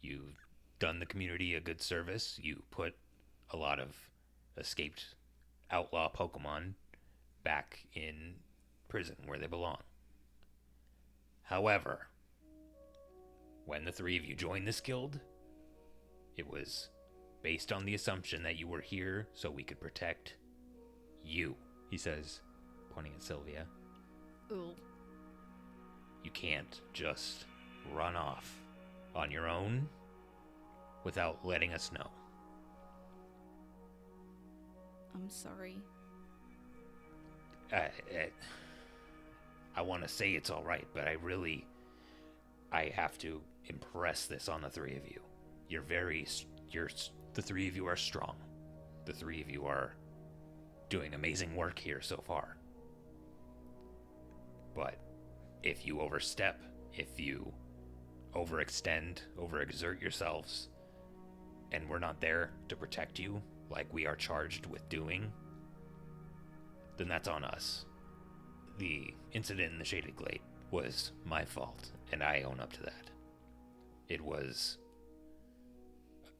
You've done the community a good service. You put a lot of escaped outlaw Pokemon back in prison where they belong. However, when the three of you joined this guild, it was based on the assumption that you were here so we could protect you, he says, pointing at Silvia. Ooh. You can't just run off on your own without letting us know. I'm sorry. I want to say it's all right, but I have to impress this on the three of you. The three of you are strong. The three of you are doing amazing work here so far. But if you overstep, if you overextend, overexert yourselves, and we're not there to protect you like we are charged with doing, then that's on us. The incident in the Shaded Glade was my fault, and I own up to that. It was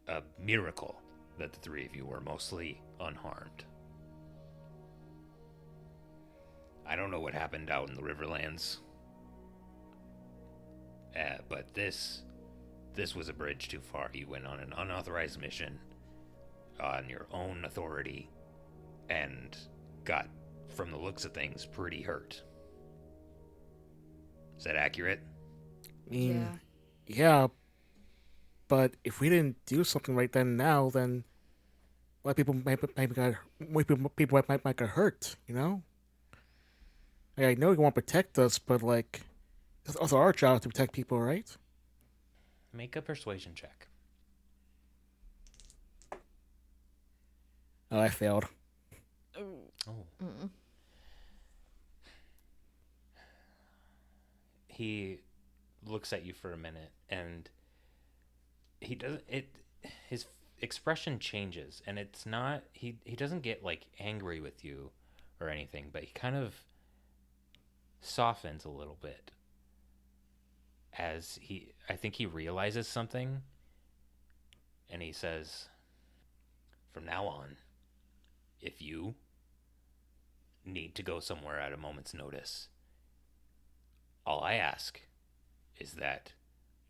a miracle that the three of you were mostly unharmed. I don't know what happened out in the Riverlands, but this was a bridge too far. You went on an unauthorized mission on your own authority and got, from the looks of things, pretty hurt. Is that accurate? I mean, yeah, but if we didn't do something right then and now, then a lot of people might get hurt, Like, I know you want to protect us, but like, it's also our job to protect people, right? Make a persuasion check. Oh, I failed. Oh. He looks at you for a minute, and he doesn't. expression changes, and it's not he doesn't get like angry with you or anything, but he kind of softens a little bit as I think he realizes something, and he says, "From now on, if you need to go somewhere at a moment's notice, all I ask is that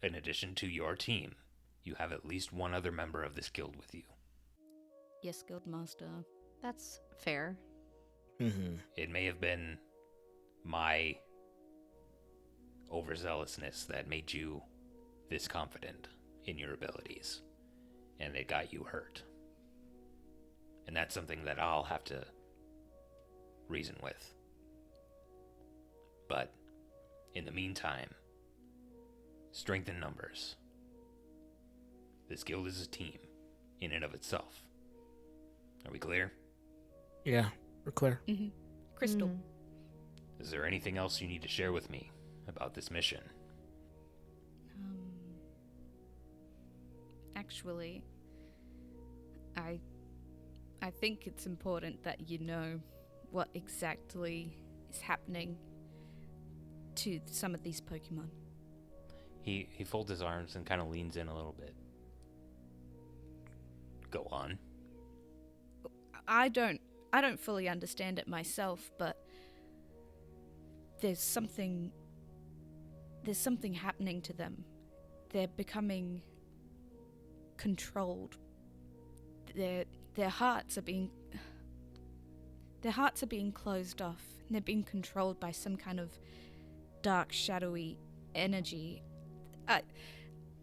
in addition to your team, you have at least one other member of this guild with you." Yes, Guildmaster. That's fair. Mm-hmm. It may have been my overzealousness that made you this confident in your abilities, and it got you hurt. And that's something that I'll have to reason with. But in the meantime, strength in numbers. This guild is a team in and of itself. Are we clear? Yeah, we're clear. Mm-hmm. Crystal. Is there anything else you need to share with me about this mission? Actually, I think it's important that you know what exactly is happening to some of these Pokemon. He folds his arms and kind of leans in a little bit. Go on. I don't fully understand it myself, but there's something happening to them. They're becoming controlled. Their hearts are being closed off. And they're being controlled by some kind of dark, shadowy energy.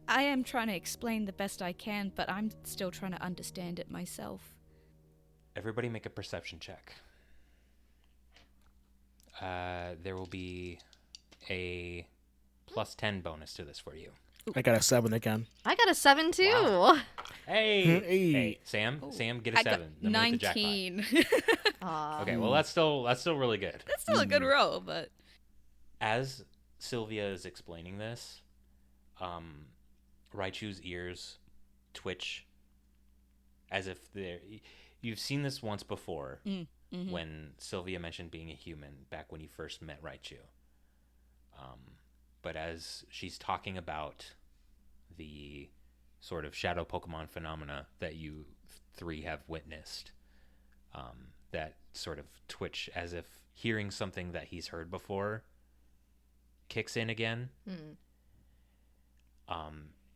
I am trying to explain the best I can, but I'm still trying to understand it myself. Everybody make a perception check. There will be a +10 bonus to this for you. I got a 7 again. I got a 7 too. Wow. Hey, Hey. hey, Sam, get a 7. Then we'll hit the jackpot. 19. Okay, well that's still really good. That's still a good roll, but As Silvia is explaining this, Raichu's ears twitch as if they're... You've seen this once before when Silvia mentioned being a human back when you first met Raichu. But as she's talking about the sort of shadow Pokemon phenomena that you three have witnessed, that sort of twitch as if hearing something that he's heard before kicks in again.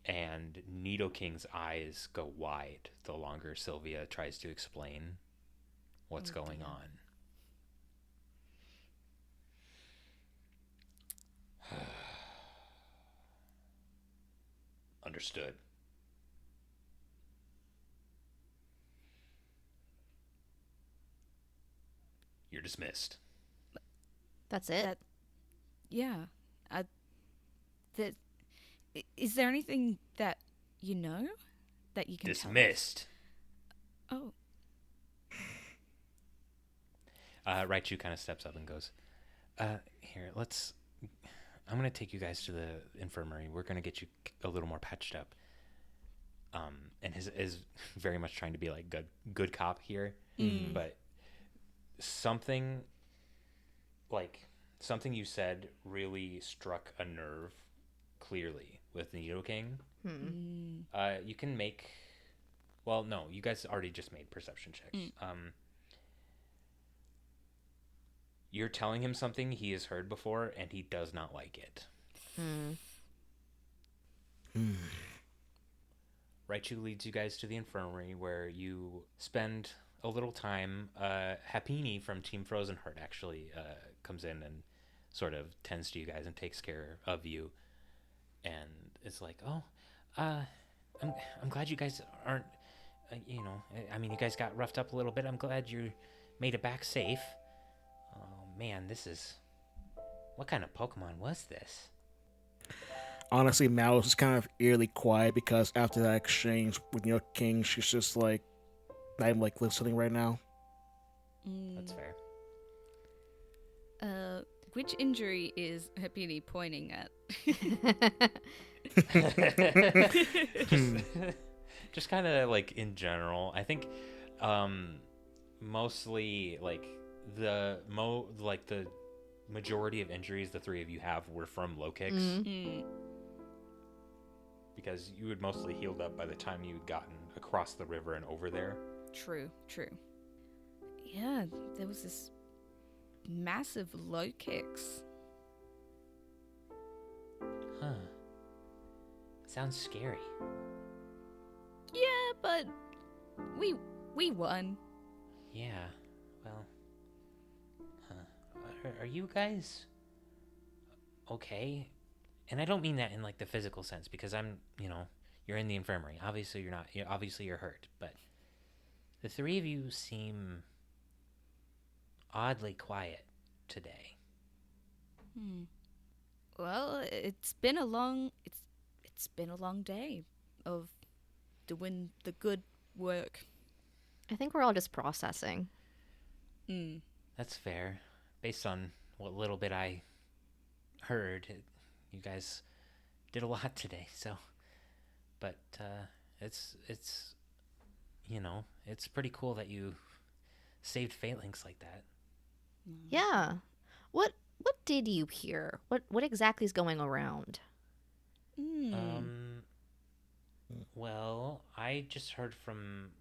And Nidoking's eyes go wide the longer Silvia tries to explain what's going on. Understood. You're dismissed. That's it. yeah. Is there anything that you know that you can Dismissed. tell us? Raichu kind of steps up and goes, here, I'm going to take you guys to the infirmary. We're going to get you a little more patched up. And is very much trying to be like good cop here. But something you said really struck a nerve clearly with Nidoking. You can make... Well, no, you guys already just made perception checks. You're telling him something he has heard before, and he does not like it. Raichu leads you guys to the infirmary, where you spend a little time. Happini from Team Frozen Heart actually comes in and sort of tends to you guys and takes care of you. And it's like, I'm glad you guys aren't, you guys got roughed up a little bit. I'm glad you made it back safe. Oh man, what kind of Pokemon was this? Honestly, Mal was just kind of eerily quiet because after that exchange with King, she's just like, I'm like listening right now. That's fair. Which injury is Happini pointing at? Just kind of like in general. I think mostly like the majority of injuries the three of you have were from low kicks. Mm-hmm. Because you had mostly healed up by the time you'd gotten across the river and over there. True. Yeah, there was this massive low kicks. Huh. Sounds scary. Yeah, but we won. Yeah, well... Huh. Are you guys... okay? And I don't mean that in, like, the physical sense, because I'm, you're in the infirmary. Obviously you're not. Obviously you're hurt, but... The three of you seem... oddly quiet today. Well, it's been a long day of doing the good work. I think we're all just processing. That's fair. Based on what little bit I heard, you guys did a lot today, so... But, it's pretty cool that you saved Falinks like that. Yeah. What did you hear? What exactly is going around? Well, I just heard from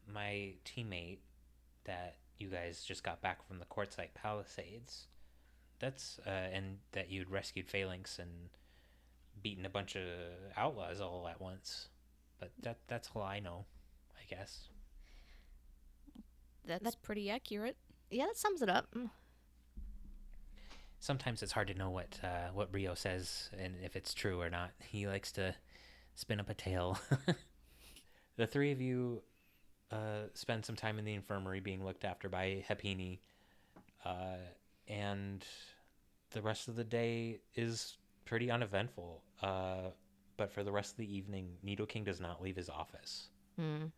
my teammate that you guys just got back from the Quartzite Palisades. That's, and that you'd rescued Falinks and beaten a bunch of outlaws all at once. But that's all I know, I guess. That's pretty accurate. Yeah, that sums it up. Sometimes it's hard to know what Rio says and if it's true or not. He likes to spin up a tale. The three of you spend some time in the infirmary being looked after by Hepini, and the rest of the day is pretty uneventful. But for the rest of the evening, Needle King does not leave his office. Ooh.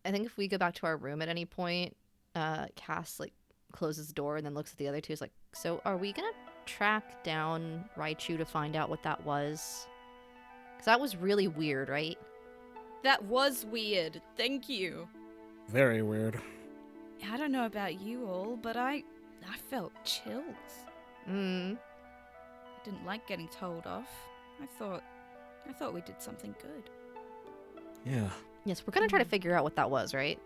I think if we go back to our room at any point, Cass closes the door and then looks at the other two. Is like, so are we gonna track down Raichu to find out what that was? Because that was really weird, right? That was weird. Thank you. Very weird. I don't know about you all, but I felt chills. I didn't like getting told off. I thought we did something good. Yeah. Yes, we're gonna try to figure out what that was, right?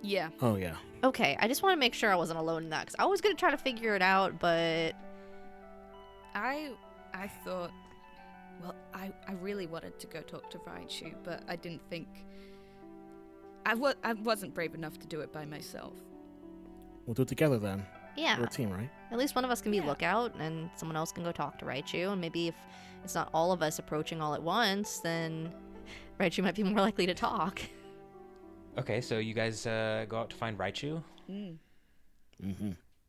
Yeah. Oh, yeah. Okay, I just want to make sure I wasn't alone in that, because I was gonna try to figure it out, but... I thought... Well, I really wanted to go talk to Raichu, but I didn't think... I wasn't brave enough to do it by myself. We'll do it together then. Yeah. We're a team, right? At least one of us can be lookout, and someone else can go talk to Raichu, and maybe if it's not all of us approaching all at once, then Raichu might be more likely to talk. Okay, so you guys go out to find Raichu?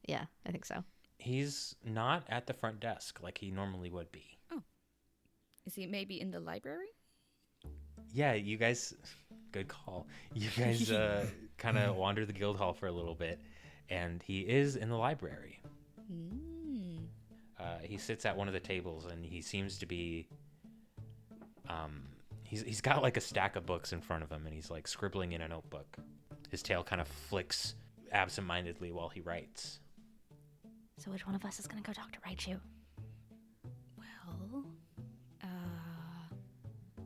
Yeah, I think so. He's not at the front desk like he normally would be. Oh. Is he maybe in the library? Yeah, you guys... Good call. You guys kind of wander the guild hall for a little bit, and he is in the library. He sits at one of the tables, and he seems to be... He's got like a stack of books in front of him, and he's like scribbling in a notebook. His tail kind of flicks absentmindedly while he writes. So which one of us is going to go talk to Raichu? Well,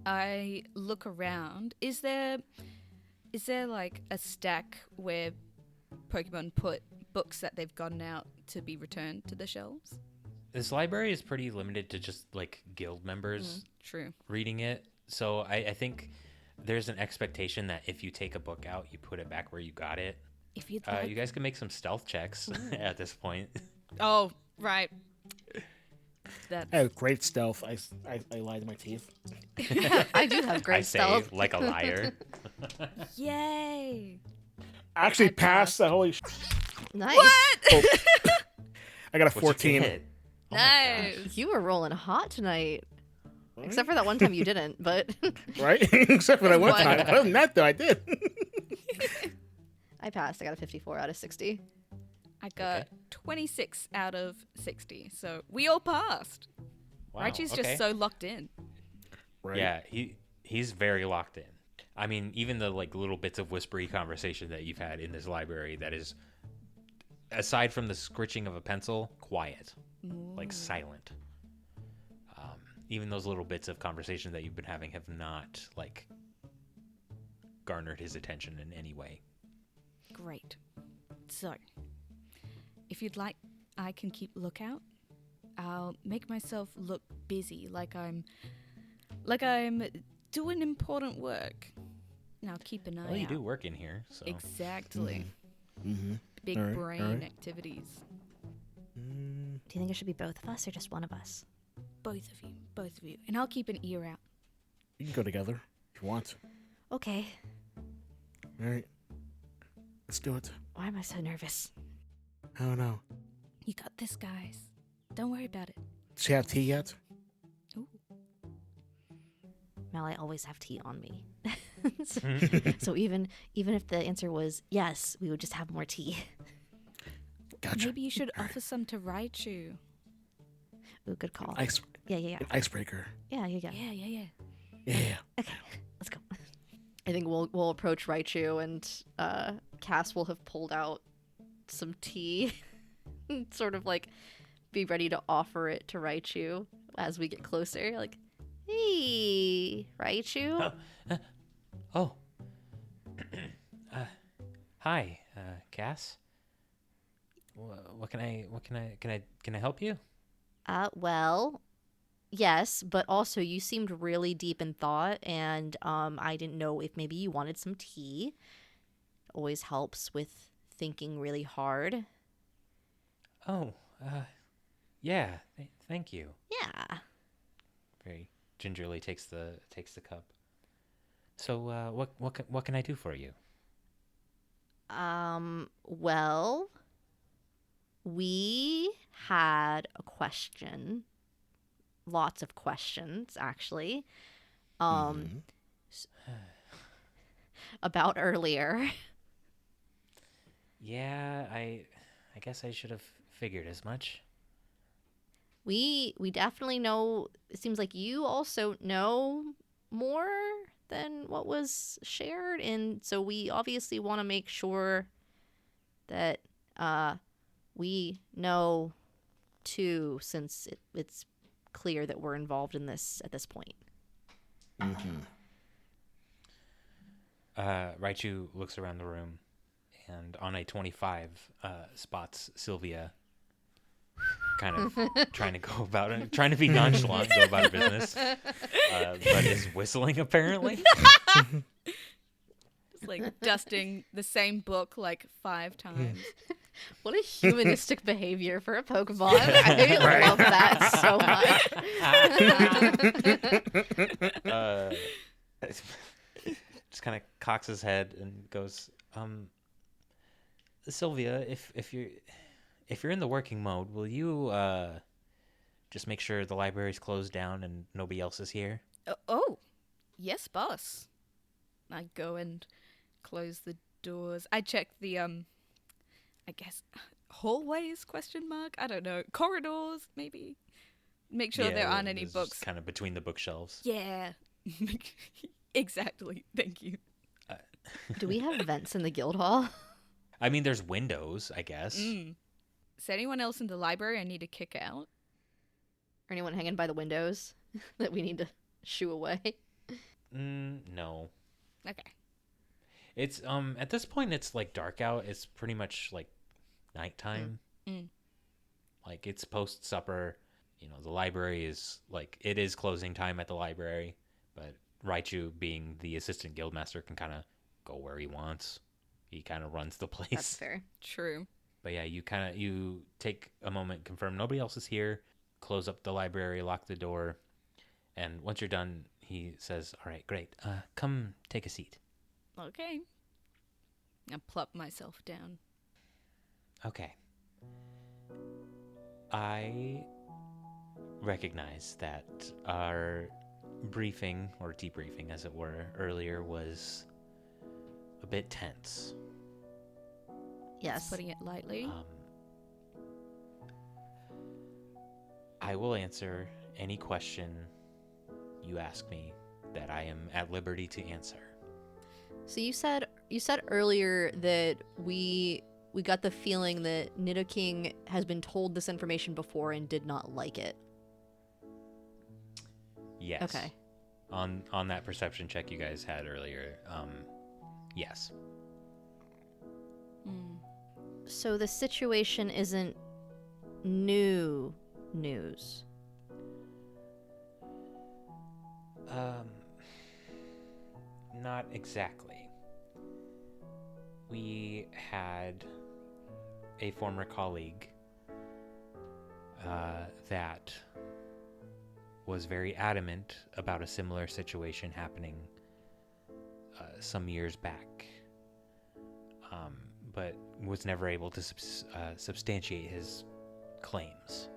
I look around. Is there like a stack where Pokemon put books that they've gotten out to be returned to the shelves? This library is pretty limited to just like guild members True. reading it. So I think there's an expectation that if you take a book out, you put it back where you got it. If you'd You guys can make some stealth checks at this point. Oh, right. I have great stealth. I lied to my teeth. I do have great I say stealth. like a liar. Yay. I actually passed the holy... Nice. Oh. I got a What'd you 14. get? Oh my Nice. gosh. You were rolling hot tonight. Except for that one time you didn't, but... Right? Except for that one time. Other than that, though, I did. I passed. I got a 54 out of 60. I got 26 out of 60, so we all passed. Wow, Raichu's okay. just so locked in. right? Yeah, he's very locked in. I mean, even the like little bits of whispery conversation that you've had in this library that is, aside from the scritching of a pencil, quiet, like silent. Even those little bits of conversation that you've been having have not like garnered his attention in any way. Great. So, if you'd like, I can keep lookout. I'll make myself look busy, like I'm doing important work. Now keep an eye out. Well, you do work in here, so. Exactly. Mm-hmm. Big All right, brain all right. activities. Do you think it should be both of us or just one of us? Both of you. And I'll keep an ear out. You can go together if you want. Okay. All right. Let's do it. Why am I so nervous? I don't know. You got this, guys. Don't worry about it. Does she have tea yet? Ooh. Mal, I always have tea on me. So even if the answer was yes, we would just have more tea. Gotcha. Maybe you should offer some to Raichu. Ooh, good call. Ice, Yeah. an icebreaker. Yeah. Yeah. Yeah. Okay, let's go. I think we'll approach Raichu, and Cass will have pulled out some tea, sort of like be ready to offer it to Raichu as we get closer. Like, hey, Raichu. Oh. Hi, Cass. What can I help you? Well, yes, but also you seemed really deep in thought, and I didn't know if maybe you wanted some tea. Always helps with thinking really hard. Oh, yeah. Thank you. Yeah. Very gingerly takes the cup. So, what can I do for you? Well, we had a question. Lots of questions, actually. About earlier. Yeah, I guess I should have figured as much. We definitely know. It seems like you also know more than what was shared, and so we obviously want to make sure that we know too, since it's clear that we're involved in this at this point. Raichu looks around the room, and on a 25, spots Silvia kind of trying to go about it, trying to be nonchalant, go about her business, but is whistling apparently. It's like dusting the same book like 5 times. What a humanistic behavior for a Pokemon. I love that so much. Just kind of cocks his head and goes, Silvia, if you're in the working mode, will you just make sure the library's closed down and nobody else is here? Oh, yes, boss. I go and close the doors. I check the I guess hallways ? I don't know. Corridors, maybe. Make sure there aren't any books. Kind of between the bookshelves. Yeah. Exactly. Thank you. Do we have vents in the guild hall? I mean, there's windows, I guess. Is anyone else in the library I need to kick out? Or anyone hanging by the windows that we need to shoo away? No. Okay. It's at this point it's like dark out. It's pretty much like nighttime. Like it's post supper. You know, the library is like, it is closing time at the library, but Raichu, being the assistant guildmaster, can kind of go where he wants. He kind of runs the place. That's fair. True. But yeah, you take a moment, confirm nobody else is here, close up the library, lock the door, and once you're done, he says, "All right, great. Come take a seat." Okay. I plop myself down. Okay. I recognize that our briefing, or debriefing as it were, earlier was a bit tense. Yes. Putting it lightly. I will answer any question you ask me that I am at liberty to answer. So you said earlier that we got the feeling that Nidoking has been told this information before and did not like it. Yes. Okay. On that perception check you guys had earlier, yes. So the situation isn't new news. Not exactly. We had a former colleague that was very adamant about a similar situation happening some years back, but was never able to substantiate his claims.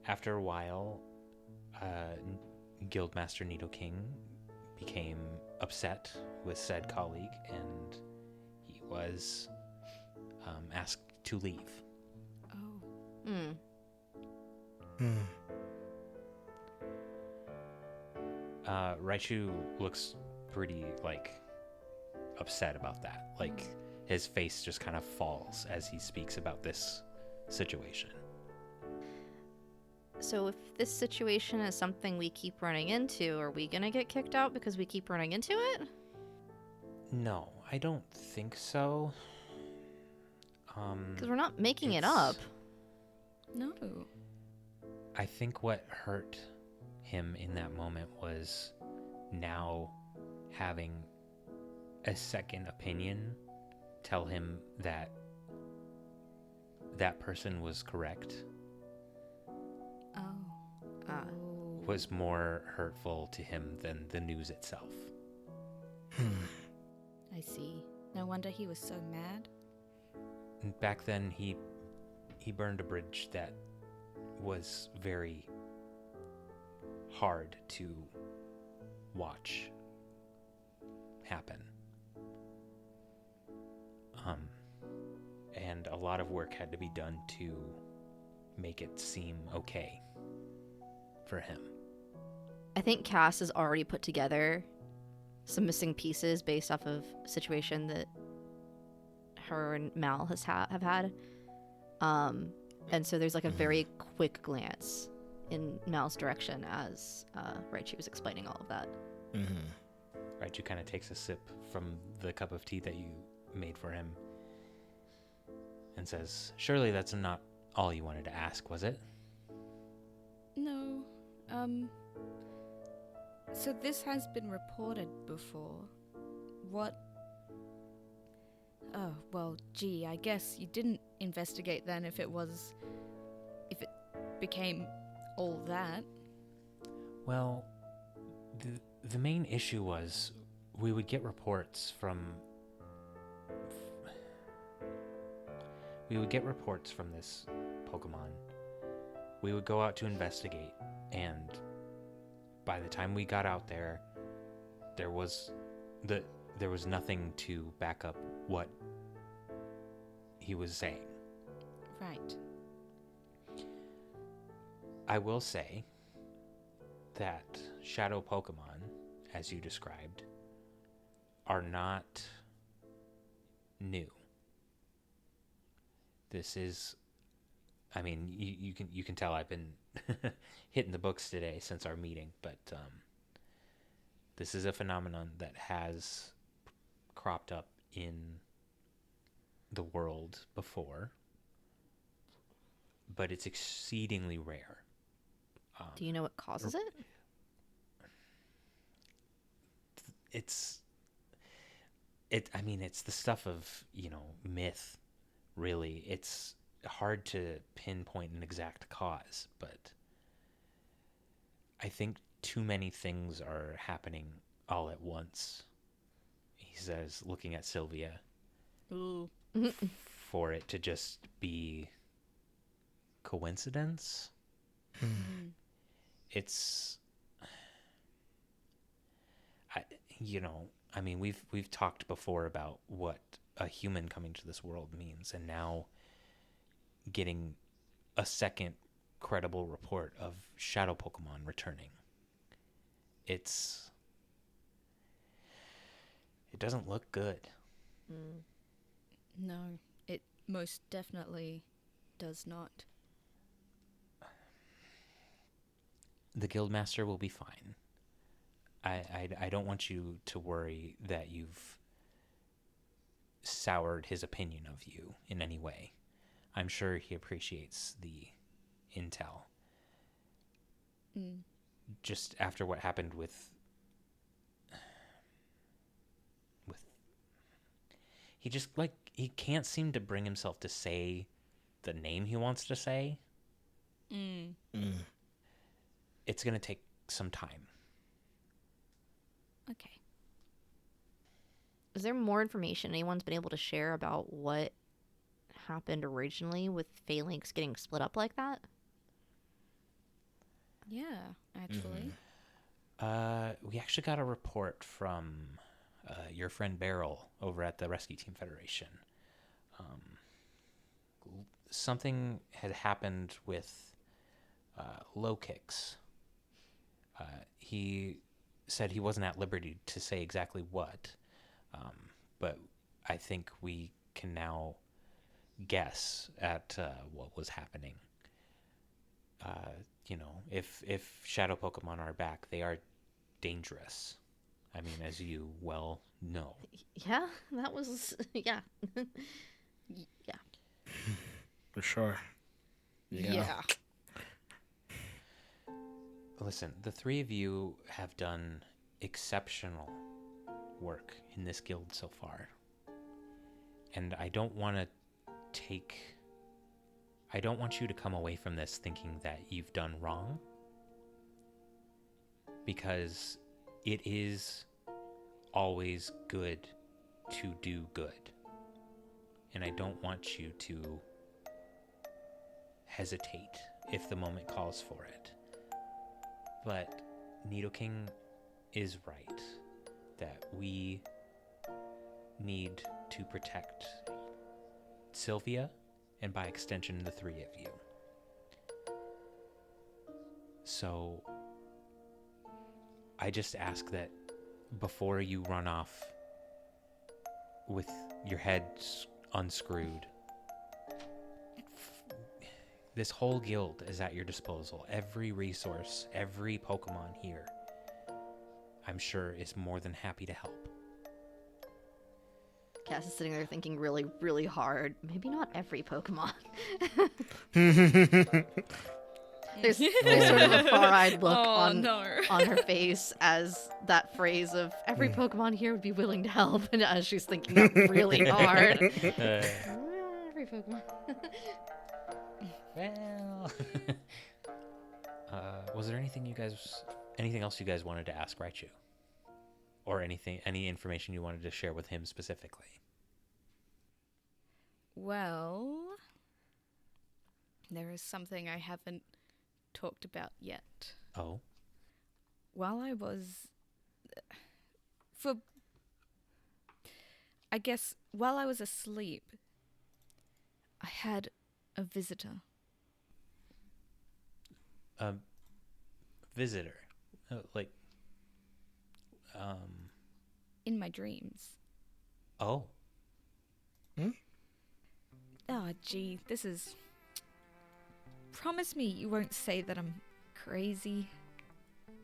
After a while, Guildmaster Nidoking became upset with said colleague, and he was asked to leave. Raichu looks pretty, upset about that. His face just kind of falls as he speaks about this situation. So if this situation is something we keep running into, are we gonna get kicked out because we keep running into it? No, I don't think so. Because we're not making it up. No. I think what hurt him in that moment was now having a second opinion tell him that that person was correct. Was more hurtful to him than the news itself. I see. No wonder he was so mad. Back then, he burned a bridge that was very hard to watch happen. And a lot of work had to be done to make it seem okay for him. I think Cass has already put together some missing pieces based off of a situation that her and Mal have had. And so there's a very quick glance in Mal's direction as Raichu was explaining all of that. Raichu kind of takes a sip from the cup of tea that you made for him and says, "Surely that's not all you wanted to ask, was it?" No. So this has been reported before. What? Oh, well, gee, I guess you didn't investigate then if it became all that. Well, the main issue was we would get reports from this Pokemon. We would go out to investigate, and by the time we got out there, there was nothing to back up what he was saying. Right. I will say that shadow Pokemon, as you described, are not new. This is, I mean, you can tell I've been hitting the books today since our meeting, but this is a phenomenon that has cropped up in the world before, but it's exceedingly rare. Do you know what causes it? It's the stuff of, myth, really. It's hard to pinpoint an exact cause, but I think too many things are happening all at once, he says, looking at Silvia. Ooh. For it to just be coincidence. It's, we've talked before about what a human coming to this world means, and now getting a second credible report of shadow Pokemon returning. It doesn't look good. No, it most definitely does not. The Guildmaster will be fine. I don't want you to worry that you've soured his opinion of you in any way. I'm sure he appreciates the intel. Just after what happened with he just, like, he can't seem to bring himself to say the name he wants to say. It's going to take some time. Okay. Is there more information anyone's been able to share about what happened originally with Falinks getting split up like that? Yeah, actually. We actually got a report from your friend Beryl over at the Rescue Team Federation. Something had happened with Low Kicks. He said he wasn't at liberty to say exactly what, but I think we can now guess at what was happening. If shadow Pokemon are back, they are dangerous. I mean, as you well know. Yeah, that was... yeah. Yeah. For sure. Yeah. Listen, the three of you have done exceptional work in this guild so far. And I don't want you to come away from this thinking that you've done wrong. Because it is always good to do good. And I don't want you to hesitate if the moment calls for it. But Nidoking is right that we need to protect Silvia, and by extension the three of you. So I just ask that before you run off with your head unscrewed, this whole guild is at your disposal. Every resource, every Pokemon here, I'm sure is more than happy to help. Cass is sitting there thinking really, really hard. Maybe not every Pokemon. There's sort of a far-eyed look on her face as that phrase of every Pokemon here would be willing to help, and as she's thinking that really hard. Every Pokemon. Well, was there anything else you guys wanted to ask Raichu? Or any information you wanted to share with him specifically? Well, there is something I haven't talked about yet. Oh? While I was asleep, I had a visitor. A visitor? In my dreams. Oh. Oh, gee, this is... Promise me you won't say that I'm crazy.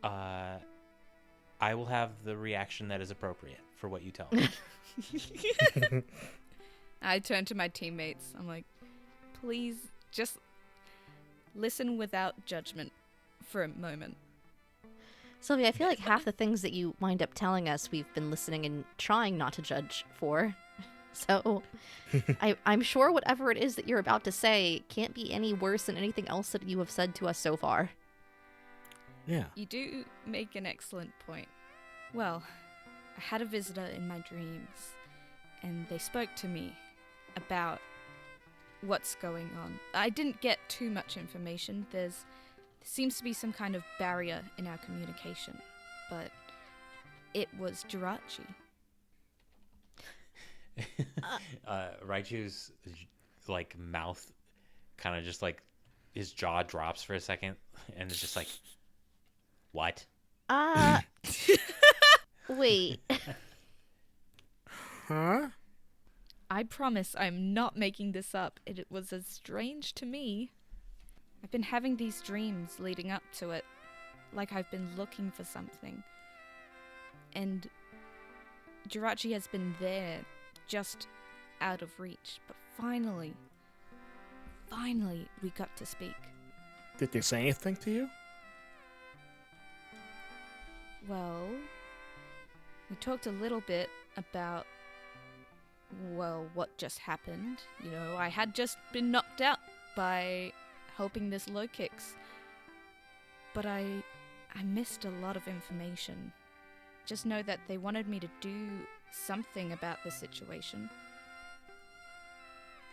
I will have the reaction that is appropriate for what you tell me. I turn to my teammates. I'm like, please just listen without judgment for a moment. Sylvia, I feel like half the things that you wind up telling us we've been listening and trying not to judge for. So I'm sure whatever it is that you're about to say can't be any worse than anything else that you have said to us so far. Yeah. You do make an excellent point. Well, I had a visitor in my dreams, and they spoke to me about what's going on. I didn't get too much information. There seems to be some kind of barrier in our communication, but it was Jirachi. Raichu's mouth kind of just his jaw drops for a second, and it's just like, what? Wait. Huh? I promise I'm not making this up. It was as strange to me. I've been having these dreams leading up to it, like I've been looking for something. And Jirachi has been there, just out of reach. But finally we got to speak. Did they say anything to you? Well, we talked a little bit about, well, what just happened. You know, I had just been knocked out by helping this low kicks. But I missed a lot of information. Just know that they wanted me to do something about the situation.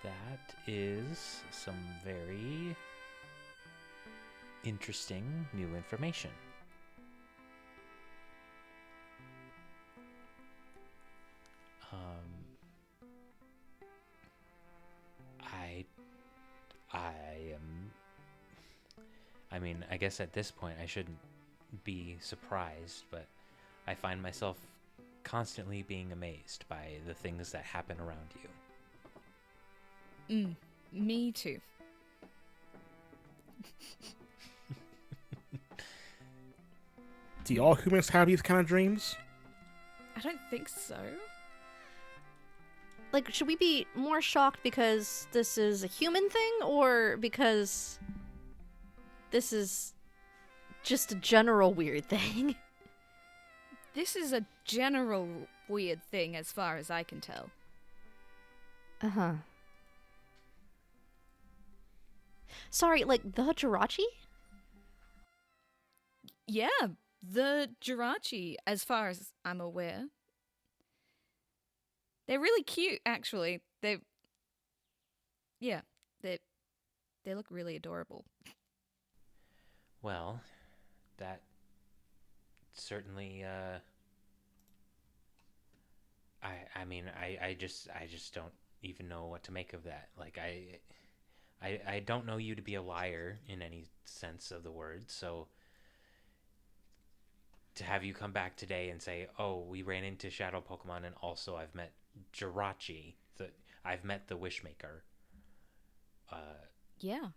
That is some very interesting new information. I mean, I guess at this point I shouldn't be surprised, but I find myself constantly being amazed by the things that happen around you. Me too. Do all humans have these kind of dreams? I don't think so. Like, should we be more shocked because this is a human thing, or because this is just a general weird thing? This is a general weird thing as far as I can tell. Uh-huh. Sorry, like the Jirachi? Yeah, the Jirachi, as far as I'm aware. They're really cute, actually. They look really adorable. Well, that certainly, I just don't even know what to make of that. Like, I don't know you to be a liar in any sense of the word, so to have you come back today and say, oh, we ran into shadow Pokemon and also I've met Jirachi, I've met the Wishmaker. Yeah.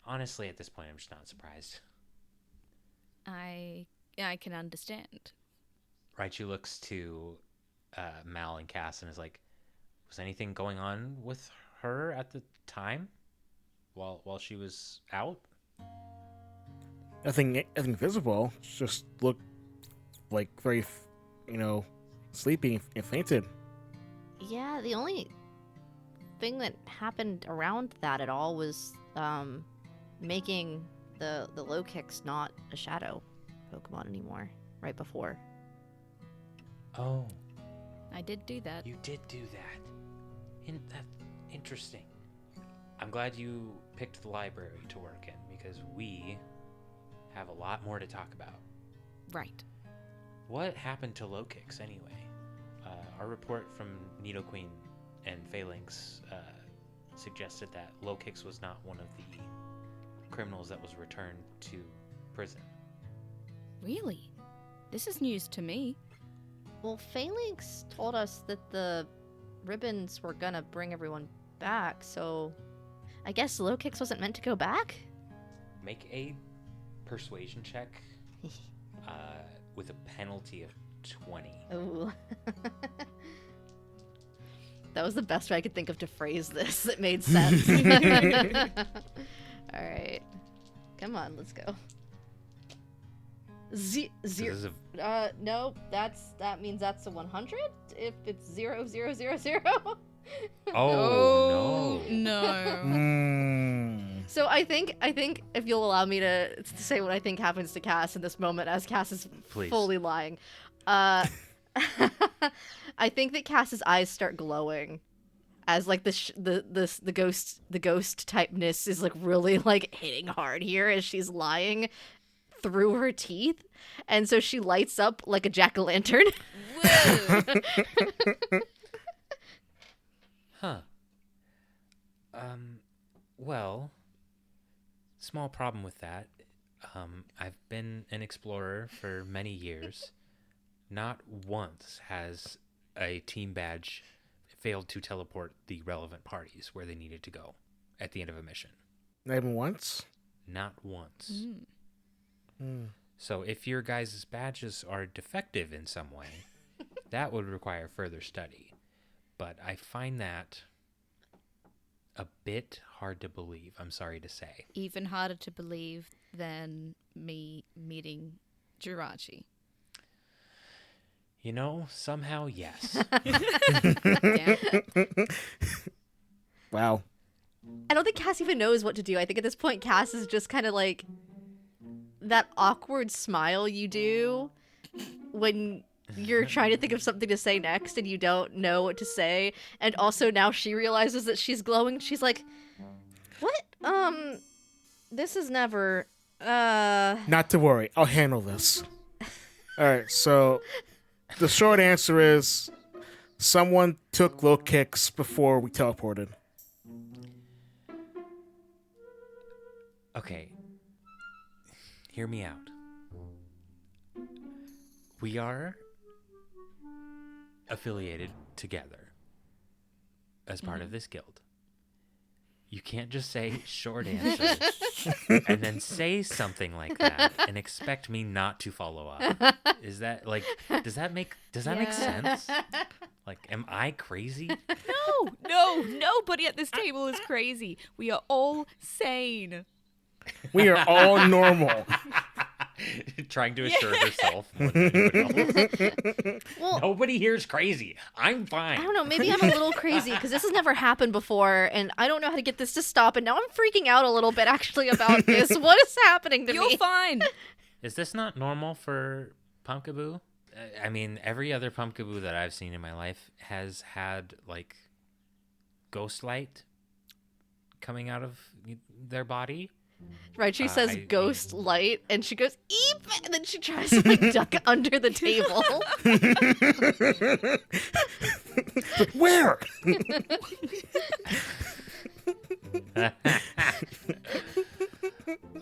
Honestly, at this point, I'm just not surprised. I can understand. Raichu looks to Mal and Cass and is like, was anything going on with her at the time while she was out? Nothing visible. Just looked like very, sleepy and fainted. Yeah, the only thing that happened around that at all was making the low kicks not a shadow Pokemon anymore right before. Oh. I did do that. You did do that. That's interesting. I'm glad you picked the library to work in because we have a lot more to talk about. Right. What happened to low kicks anyway? Our report from Nidoqueen and Falinks suggested that low kicks was not one of the criminals that was returned to prison. Really? This is news to me. Well, Falinks told us that the ribbons were gonna bring everyone back, so I guess low kicks wasn't meant to go back? Make a persuasion check with a penalty of 20. Ooh. That was the best way I could think of to phrase this. It made sense. All right. Come on, let's go. Zero. No, that means that's a 100. If it's 0, 0, 0, 0. Oh no. So I think if you'll allow me to say what I think happens to Cass in this moment, as Cass is fully lying, I think that Cass's eyes start glowing, as like the ghost typeness is like really like hitting hard here as she's lying through her teeth, and so she lights up like a jack-o'-lantern. Huh. Well, small problem with that. I've been an explorer for many years. Not once has a team badge failed to teleport the relevant parties where they needed to go at the end of a mission. Not even once? Not once. So if your guys' badges are defective in some way, that would require further study. But I find that a bit hard to believe, I'm sorry to say. Even harder to believe than me meeting Jirachi. You know, somehow, yes. Damn. Wow. I don't think Cass even knows what to do. I think at this point, Cass is just kind of like that awkward smile you do when you're trying to think of something to say next and you don't know what to say. And also now she realizes that she's glowing. She's like, what? This is never, Not to worry. I'll handle this. All right, so the short answer is someone took low kicks before we teleported. Okay. Hear me out. We are affiliated together as part of this guild. You can't just say short answer and then say something like that and expect me not to follow up. Is that like does that make sense? Like, am I crazy? No, nobody at this table is crazy. We are all sane. We are all normal. Trying to assure herself more than anybody else. well, Nobody here is crazy. I'm fine. I don't know. Maybe I'm a little crazy because this has never happened before, and I don't know how to get this to stop. And now I'm freaking out a little bit actually about this. What is happening to me? You're fine. Is this not normal for Pumpkaboo? I mean, every other Pumpkaboo that I've seen in my life has had like ghost light coming out of their body. Right, she says ghost light, and she goes, eep, and then she tries to like duck under the table. Where?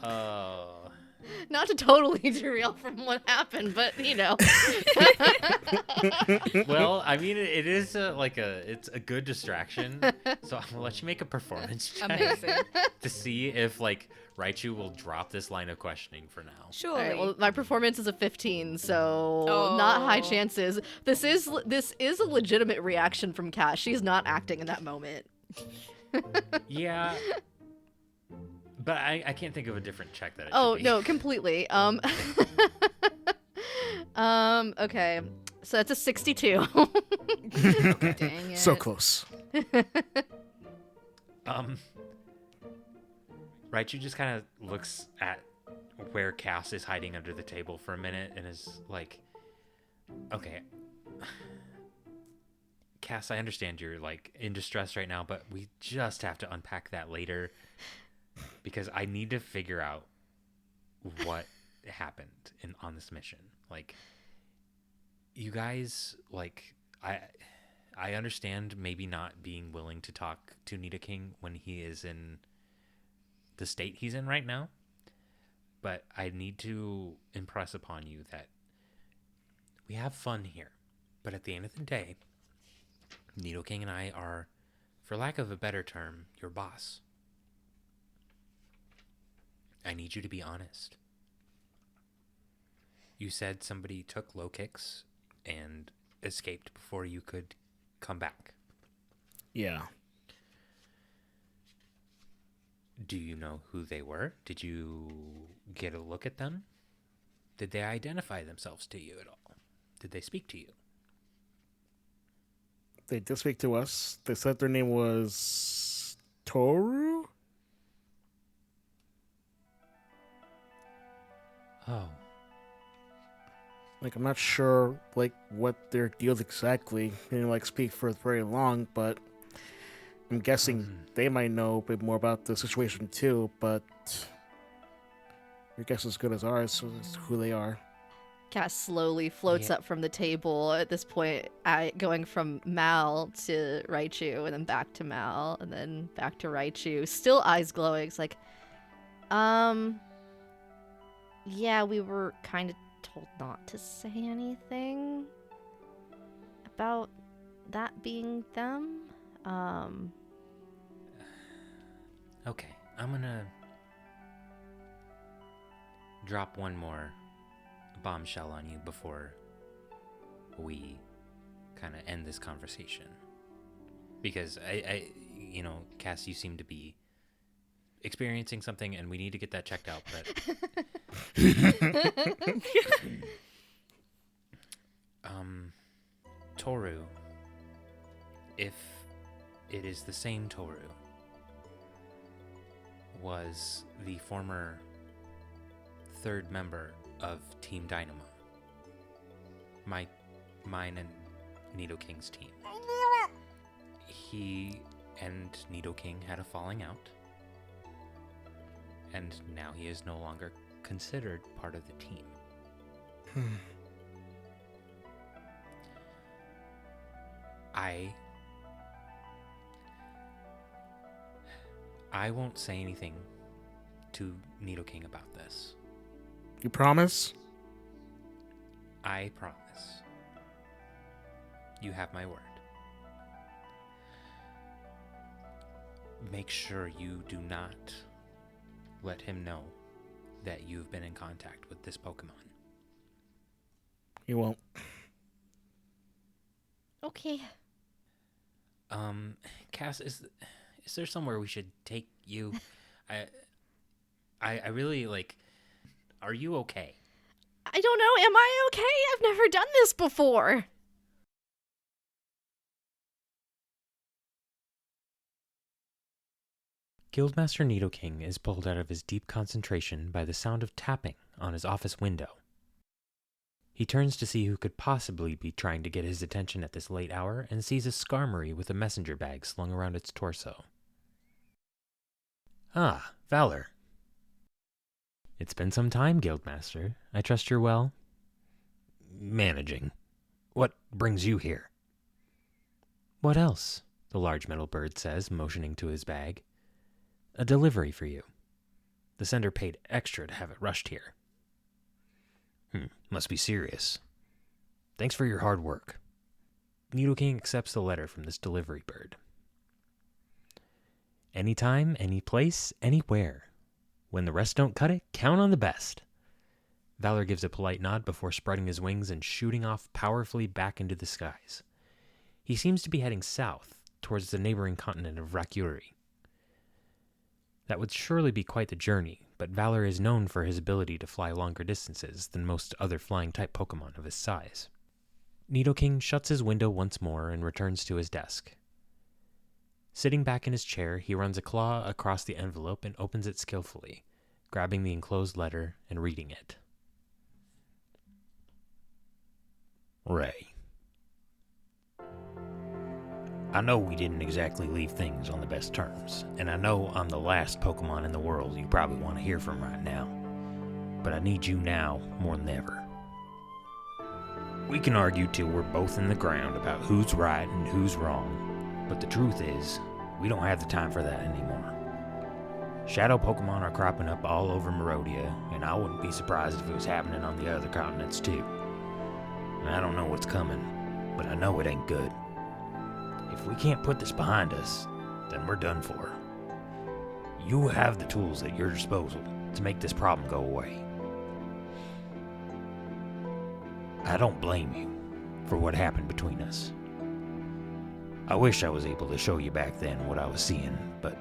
Oh. Not to totally derail from what happened, but you know. Well, I mean, it is it's a good distraction. So I'm gonna let you make a performance check Amazing. to see if like Raichu will drop this line of questioning for now. Surely. All right, well, my performance is a 15, so not high chances. This is a legitimate reaction from Cass. She's not acting in that moment. Yeah. But I can't think of a different check that it Oh, should be. no, completely. Okay. So that's a 62. Dang it. So close. Raichu just kind of looks at where Cass is hiding under the table for a minute and is like, okay, Cass, I understand you're like in distress right now, but we just have to unpack that later because I need to figure out what happened on this mission. Like, you guys, like, I understand maybe not being willing to talk to Nidoking when he is in the state he's in right now, but I need to impress upon you that we have fun here, but at the end of the day, Nidoking and I are, for lack of a better term, your boss. I need you to be honest. You said somebody took low kicks and escaped before you could come back. Yeah. Do you know who they were? Did you get a look at them? Did they identify themselves to you at all? Did they speak to you? They did speak to us. They said their name was Toru? Oh. Like, I'm not sure, like, what their deal is exactly. They didn't, like, speak for very long, but I'm guessing they might know a bit more about the situation, too, but your guess is as good as ours as who they are. Cass slowly floats up from the table at this point, going from Mal to Raichu, and then back to Mal, and then back to Raichu. Still eyes glowing. It's like, yeah, we were kind of told not to say anything about that being them. Okay, I'm gonna drop one more bombshell on you before we kind of end this conversation. Because I, you know, Cass, you seem to be experiencing something and we need to get that checked out, but Toru, if it is the same Toru, was the former third member of Team Dynamo. Mine and Nidoking's team. He and Nidoking had a falling out, and now he is no longer considered part of the team. I won't say anything to Nidoking about this. You promise? I promise. You have my word. Make sure you do not let him know that you've been in contact with this Pokemon. You won't. Okay. Cass, is there somewhere we should take you? I really, like, are you okay? I don't know. Am I okay? I've never done this before. Guildmaster Nidoking is pulled out of his deep concentration by the sound of tapping on his office window. He turns to see who could possibly be trying to get his attention at this late hour and sees a Skarmory with a messenger bag slung around its torso. Ah, Valor. It's been some time, Guildmaster. I trust you're well? Managing. What brings you here? What else? The large metal bird says, motioning to his bag. A delivery for you. The sender paid extra to have it rushed here. Must be serious. Thanks for your hard work. Nidoking accepts the letter from this delivery bird. Anytime, any place, anywhere. When the rest don't cut it, count on the best. Valor gives a polite nod before spreading his wings and shooting off powerfully back into the skies. He seems to be heading south, towards the neighboring continent of Rakuri. That would surely be quite the journey, but Valor is known for his ability to fly longer distances than most other flying-type Pokemon of his size. Nidoking shuts his window once more and returns to his desk. Sitting back in his chair, he runs a claw across the envelope and opens it skillfully, grabbing the enclosed letter and reading it. Ray. I know we didn't exactly leave things on the best terms, and I know I'm the last Pokemon in the world you probably want to hear from right now, but I need you now more than ever. We can argue till we're both in the ground about who's right and who's wrong, but the truth is, we don't have the time for that anymore. Shadow Pokemon are cropping up all over Merodia, and I wouldn't be surprised if it was happening on the other continents too. And I don't know what's coming, but I know it ain't good. If we can't put this behind us, then we're done for. You have the tools at your disposal to make this problem go away. I don't blame you for what happened between us. I wish I was able to show you back then what I was seeing, but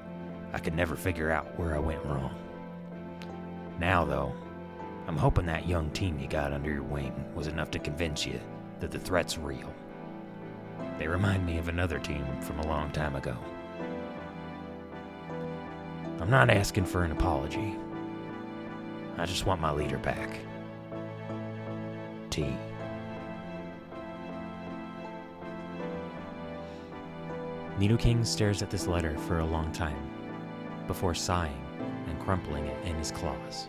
I could never figure out where I went wrong. Now, though, I'm hoping that young team you got under your wing was enough to convince you that the threat's real. They remind me of another team from a long time ago. I'm not asking for an apology. I just want my leader back. T. Nidoking stares at this letter for a long time, before sighing and crumpling it in his claws.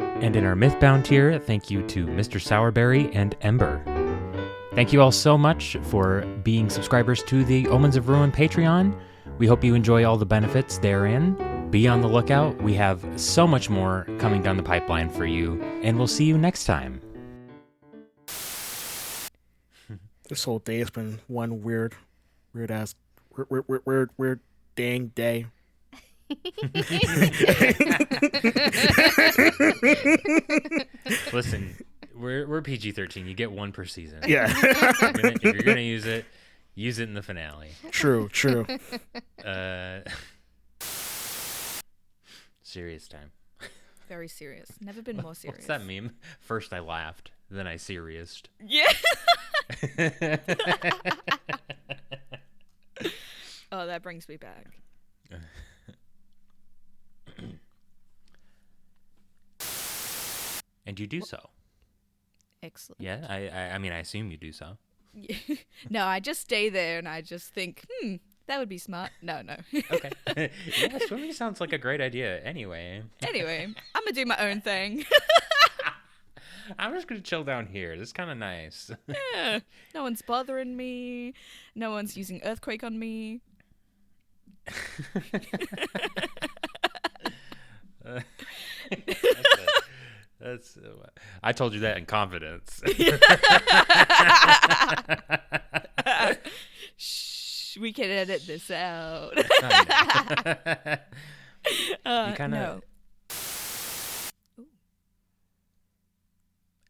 Bye. And in our Mythbound tier, thank you to Mr. Sourberry and Ember. Thank you all so much for being subscribers to the Omens of Ruin Patreon. We hope you enjoy all the benefits therein. Be on the lookout. We have so much more coming down the pipeline for you, and we'll see you next time. This whole day has been one weird dang day. Listen, we're PG-13. You get one per season. Yeah. If you're gonna use it in the finale. True. Serious time. Very serious. Never been more serious. What's that meme? First I laughed, then I serioused. Yeah. Oh, that brings me back. And you do so. Excellent. Yeah, I mean, I assume you do so. No, I just stay there and I just think, that would be smart. No. Okay. Yeah, swimming sounds like a great idea. Anyway, I'm gonna do my own thing. I'm just gonna chill down here. This is kind of nice. Yeah. No one's bothering me. No one's using earthquake on me. I told you that in confidence. Shh, we can edit this out. You kind of. No.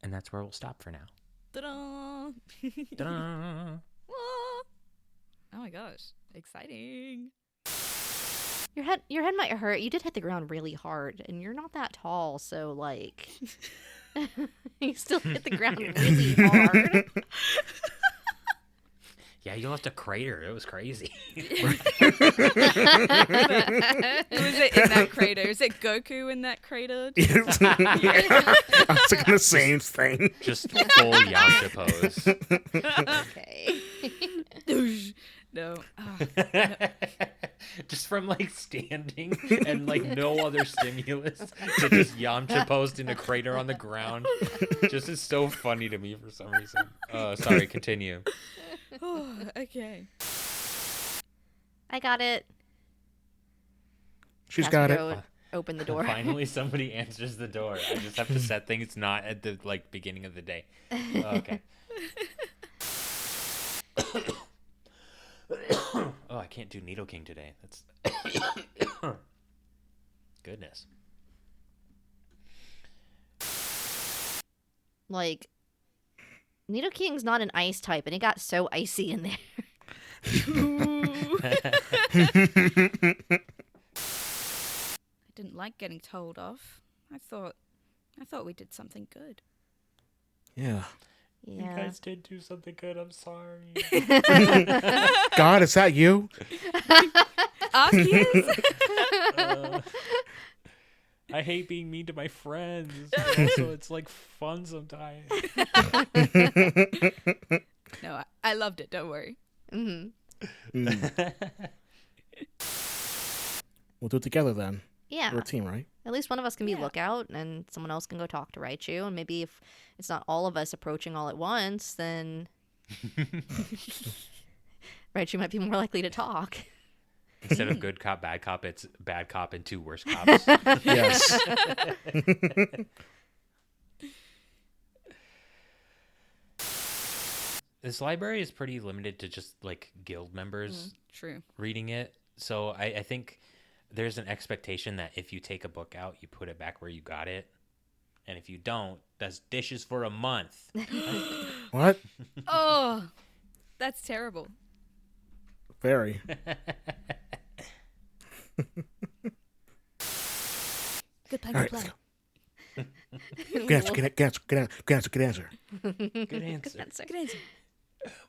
And that's where we'll stop for now. Ta-da! Ta-da! Oh my gosh, exciting. Your head might hurt. You did hit the ground really hard, and you're not that tall, so like you still hit the ground really hard. Yeah, you left a crater. It was crazy. Who is it in that crater? Is it Goku in that crater? Yeah. I was thinking the same thing. Just full Yamcha pose. Okay. No. Just from like standing and like no other stimulus to just Yamcha posed in a crater on the ground. Just is so funny to me for some reason. Sorry, continue. Oh, okay. I got it. She's got it. Open the door. Finally, somebody answers the door. I just have to set things not at the like beginning of the day. Okay. Oh, I can't do Needle King today. That's goodness. Like, Needle King's not an ice type, and it got so icy in there. I didn't like getting told off. I thought we did something good. Yeah. You guys did do something good. I'm sorry. God, is that you? Hughes? I hate being mean to my friends. But also, it's like fun sometimes. No, I loved it. Don't worry. Mm-hmm. We'll do it together then. Yeah. We're a team, right? At least one of us can be lookout, and someone else can go talk to Raichu. And maybe if it's not all of us approaching all at once, then Raichu might be more likely to talk. Instead of good cop, bad cop, it's bad cop and two worse cops. Yes. This library is pretty limited to just like guild members True. reading it. So I think there's an expectation that if you take a book out, you put it back where you got it. And if you don't, that's dishes for a month. What? Oh, that's terrible. Very. Good plan, All good right, plan. let's go. Good answer. Good answer. Good answer. Good answer.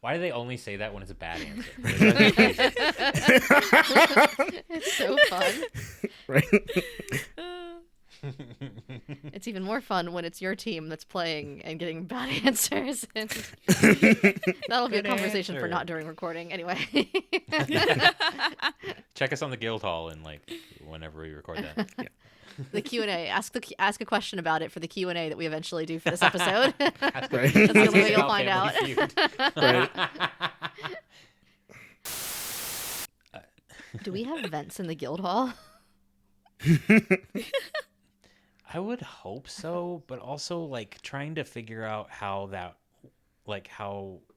Why do they only say that when it's a bad answer? It's so fun. Right? It's even more fun when it's your team that's playing and getting bad answers. And that'll be a conversation for not during recording. Anyway. Check us on the guild hall and like whenever we record that. Yeah. The Q&A. Ask a question about it for the Q&A that we eventually do for this episode. Right. That's the only way you'll find out. Right. Do we have vents in the guild hall? I would hope so, but also like trying to figure out how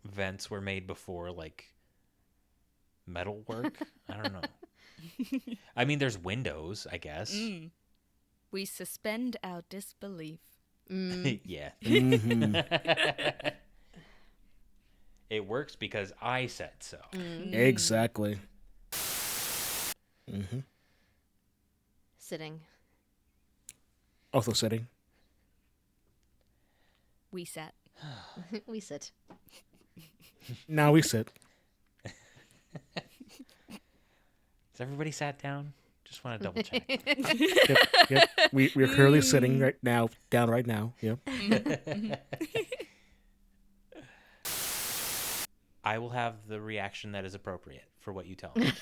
vents were made before like metal work. I don't know. I mean, there's windows, I guess. We suspend our disbelief. Yeah. It works because I said so. Exactly. Sitting. Also sitting. We sat. We sit. Now we sit. Has everybody sat down? Just want to double check. Yep. We're currently sitting right now, down right now. Yep. I will have the reaction that is appropriate for what you tell me.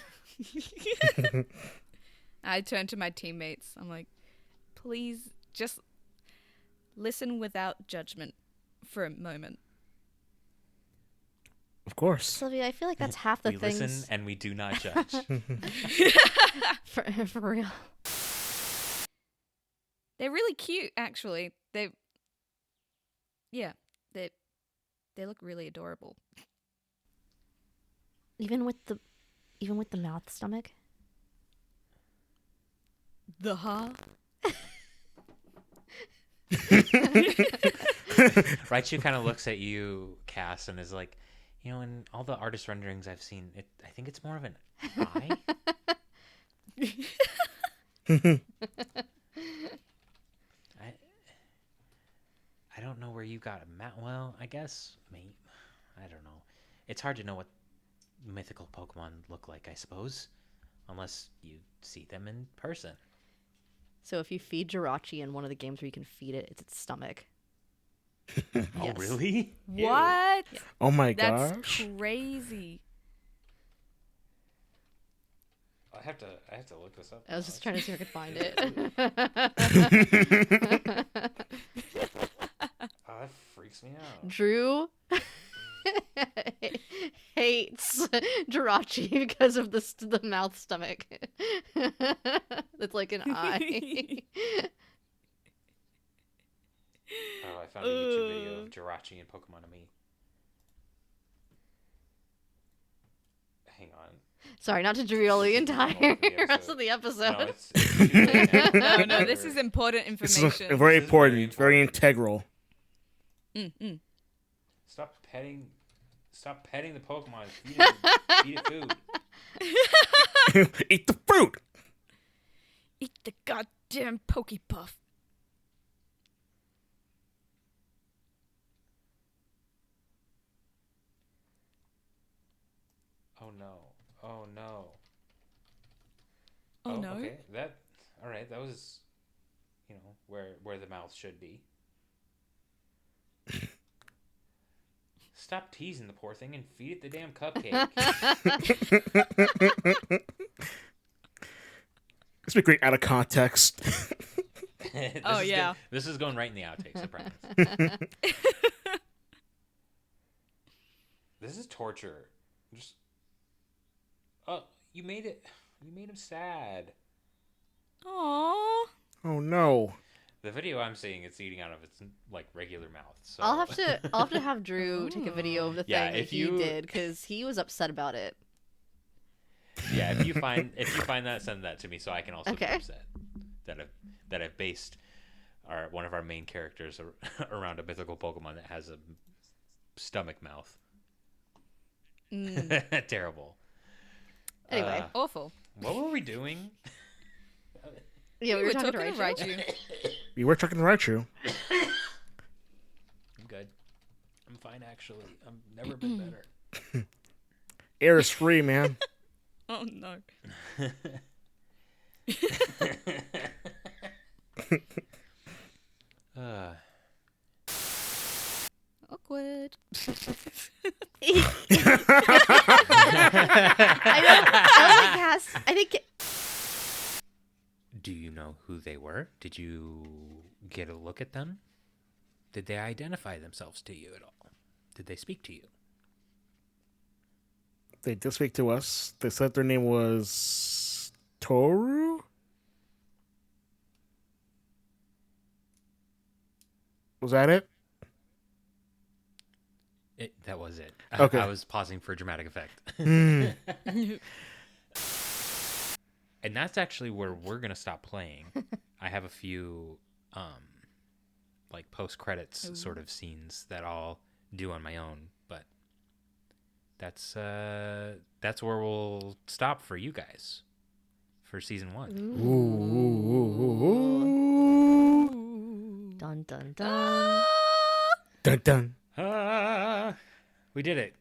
I turn to my teammates. I'm like, please just listen without judgment for a moment. Of course. Sylvia, I feel like that's half the We things. listen and we do not judge. For real. They're really cute, actually. They look really adorable. Even with the mouth stomach. The huh? Raichu kind of looks at you, Cass, and is like, in all the artist renderings I've seen, I think it's more of an eye. I don't know where you got a mouth. Well, I guess maybe. I don't know. It's hard to know what mythical Pokemon look like, I suppose, unless you see them in person. So if you feed Jirachi in one of the games where you can feed it, it's its stomach. Oh, Yes. really? What? Oh my That's gosh. crazy. I have to look this up. I was just trying to see if I could find it. Oh, that freaks me out. Drew hates Jirachi because of the mouth stomach. It's like an eye. Oh, I found a YouTube video of Jirachi and Pokemon to me. Hang on. Sorry, not to derail the entire rest of the episode. No, it's too late now. No, this is important This information. is very important, very integral. Stop petting the Pokemon. Feed it food. Eat the fruit. Eat the goddamn Pokepuff. Oh no. Oh no. Oh, no. Okay. All right. That was, where the mouth should be. Stop teasing the poor thing and feed it the damn cupcake. This would be great out of context. This is going right in the outtakes, I promise. This is torture. Just. Oh, you made it. You made him sad. Aww. Oh no. The video I'm seeing, it's eating out of its regular mouth. So I'll have to have Drew take a video of the thing that he did because he was upset about it. Yeah, if you find that, send that to me so I can also be upset that I've based one of our main characters around a mythical Pokemon that has a stomach mouth. Terrible. Anyway, awful. What were we doing? Yeah, we were talking to Raichu. We were talking to Raichu. I'm good. I'm fine, actually. I've never been better. Air is free, man. Oh no. Awkward. I think Do you know who they were? Did you get a look at them? Did they identify themselves to you at all? Did they speak to you? They did speak to us. They said their name was Toru? Was that it? That was it. Okay. I was pausing for dramatic effect. And that's actually where we're going to stop playing. I have a few like post-credits sort of scenes that I'll do on my own, but that's where we'll stop for you guys for season 1. Ooh. Dun dun dun. Dun dun. We did it.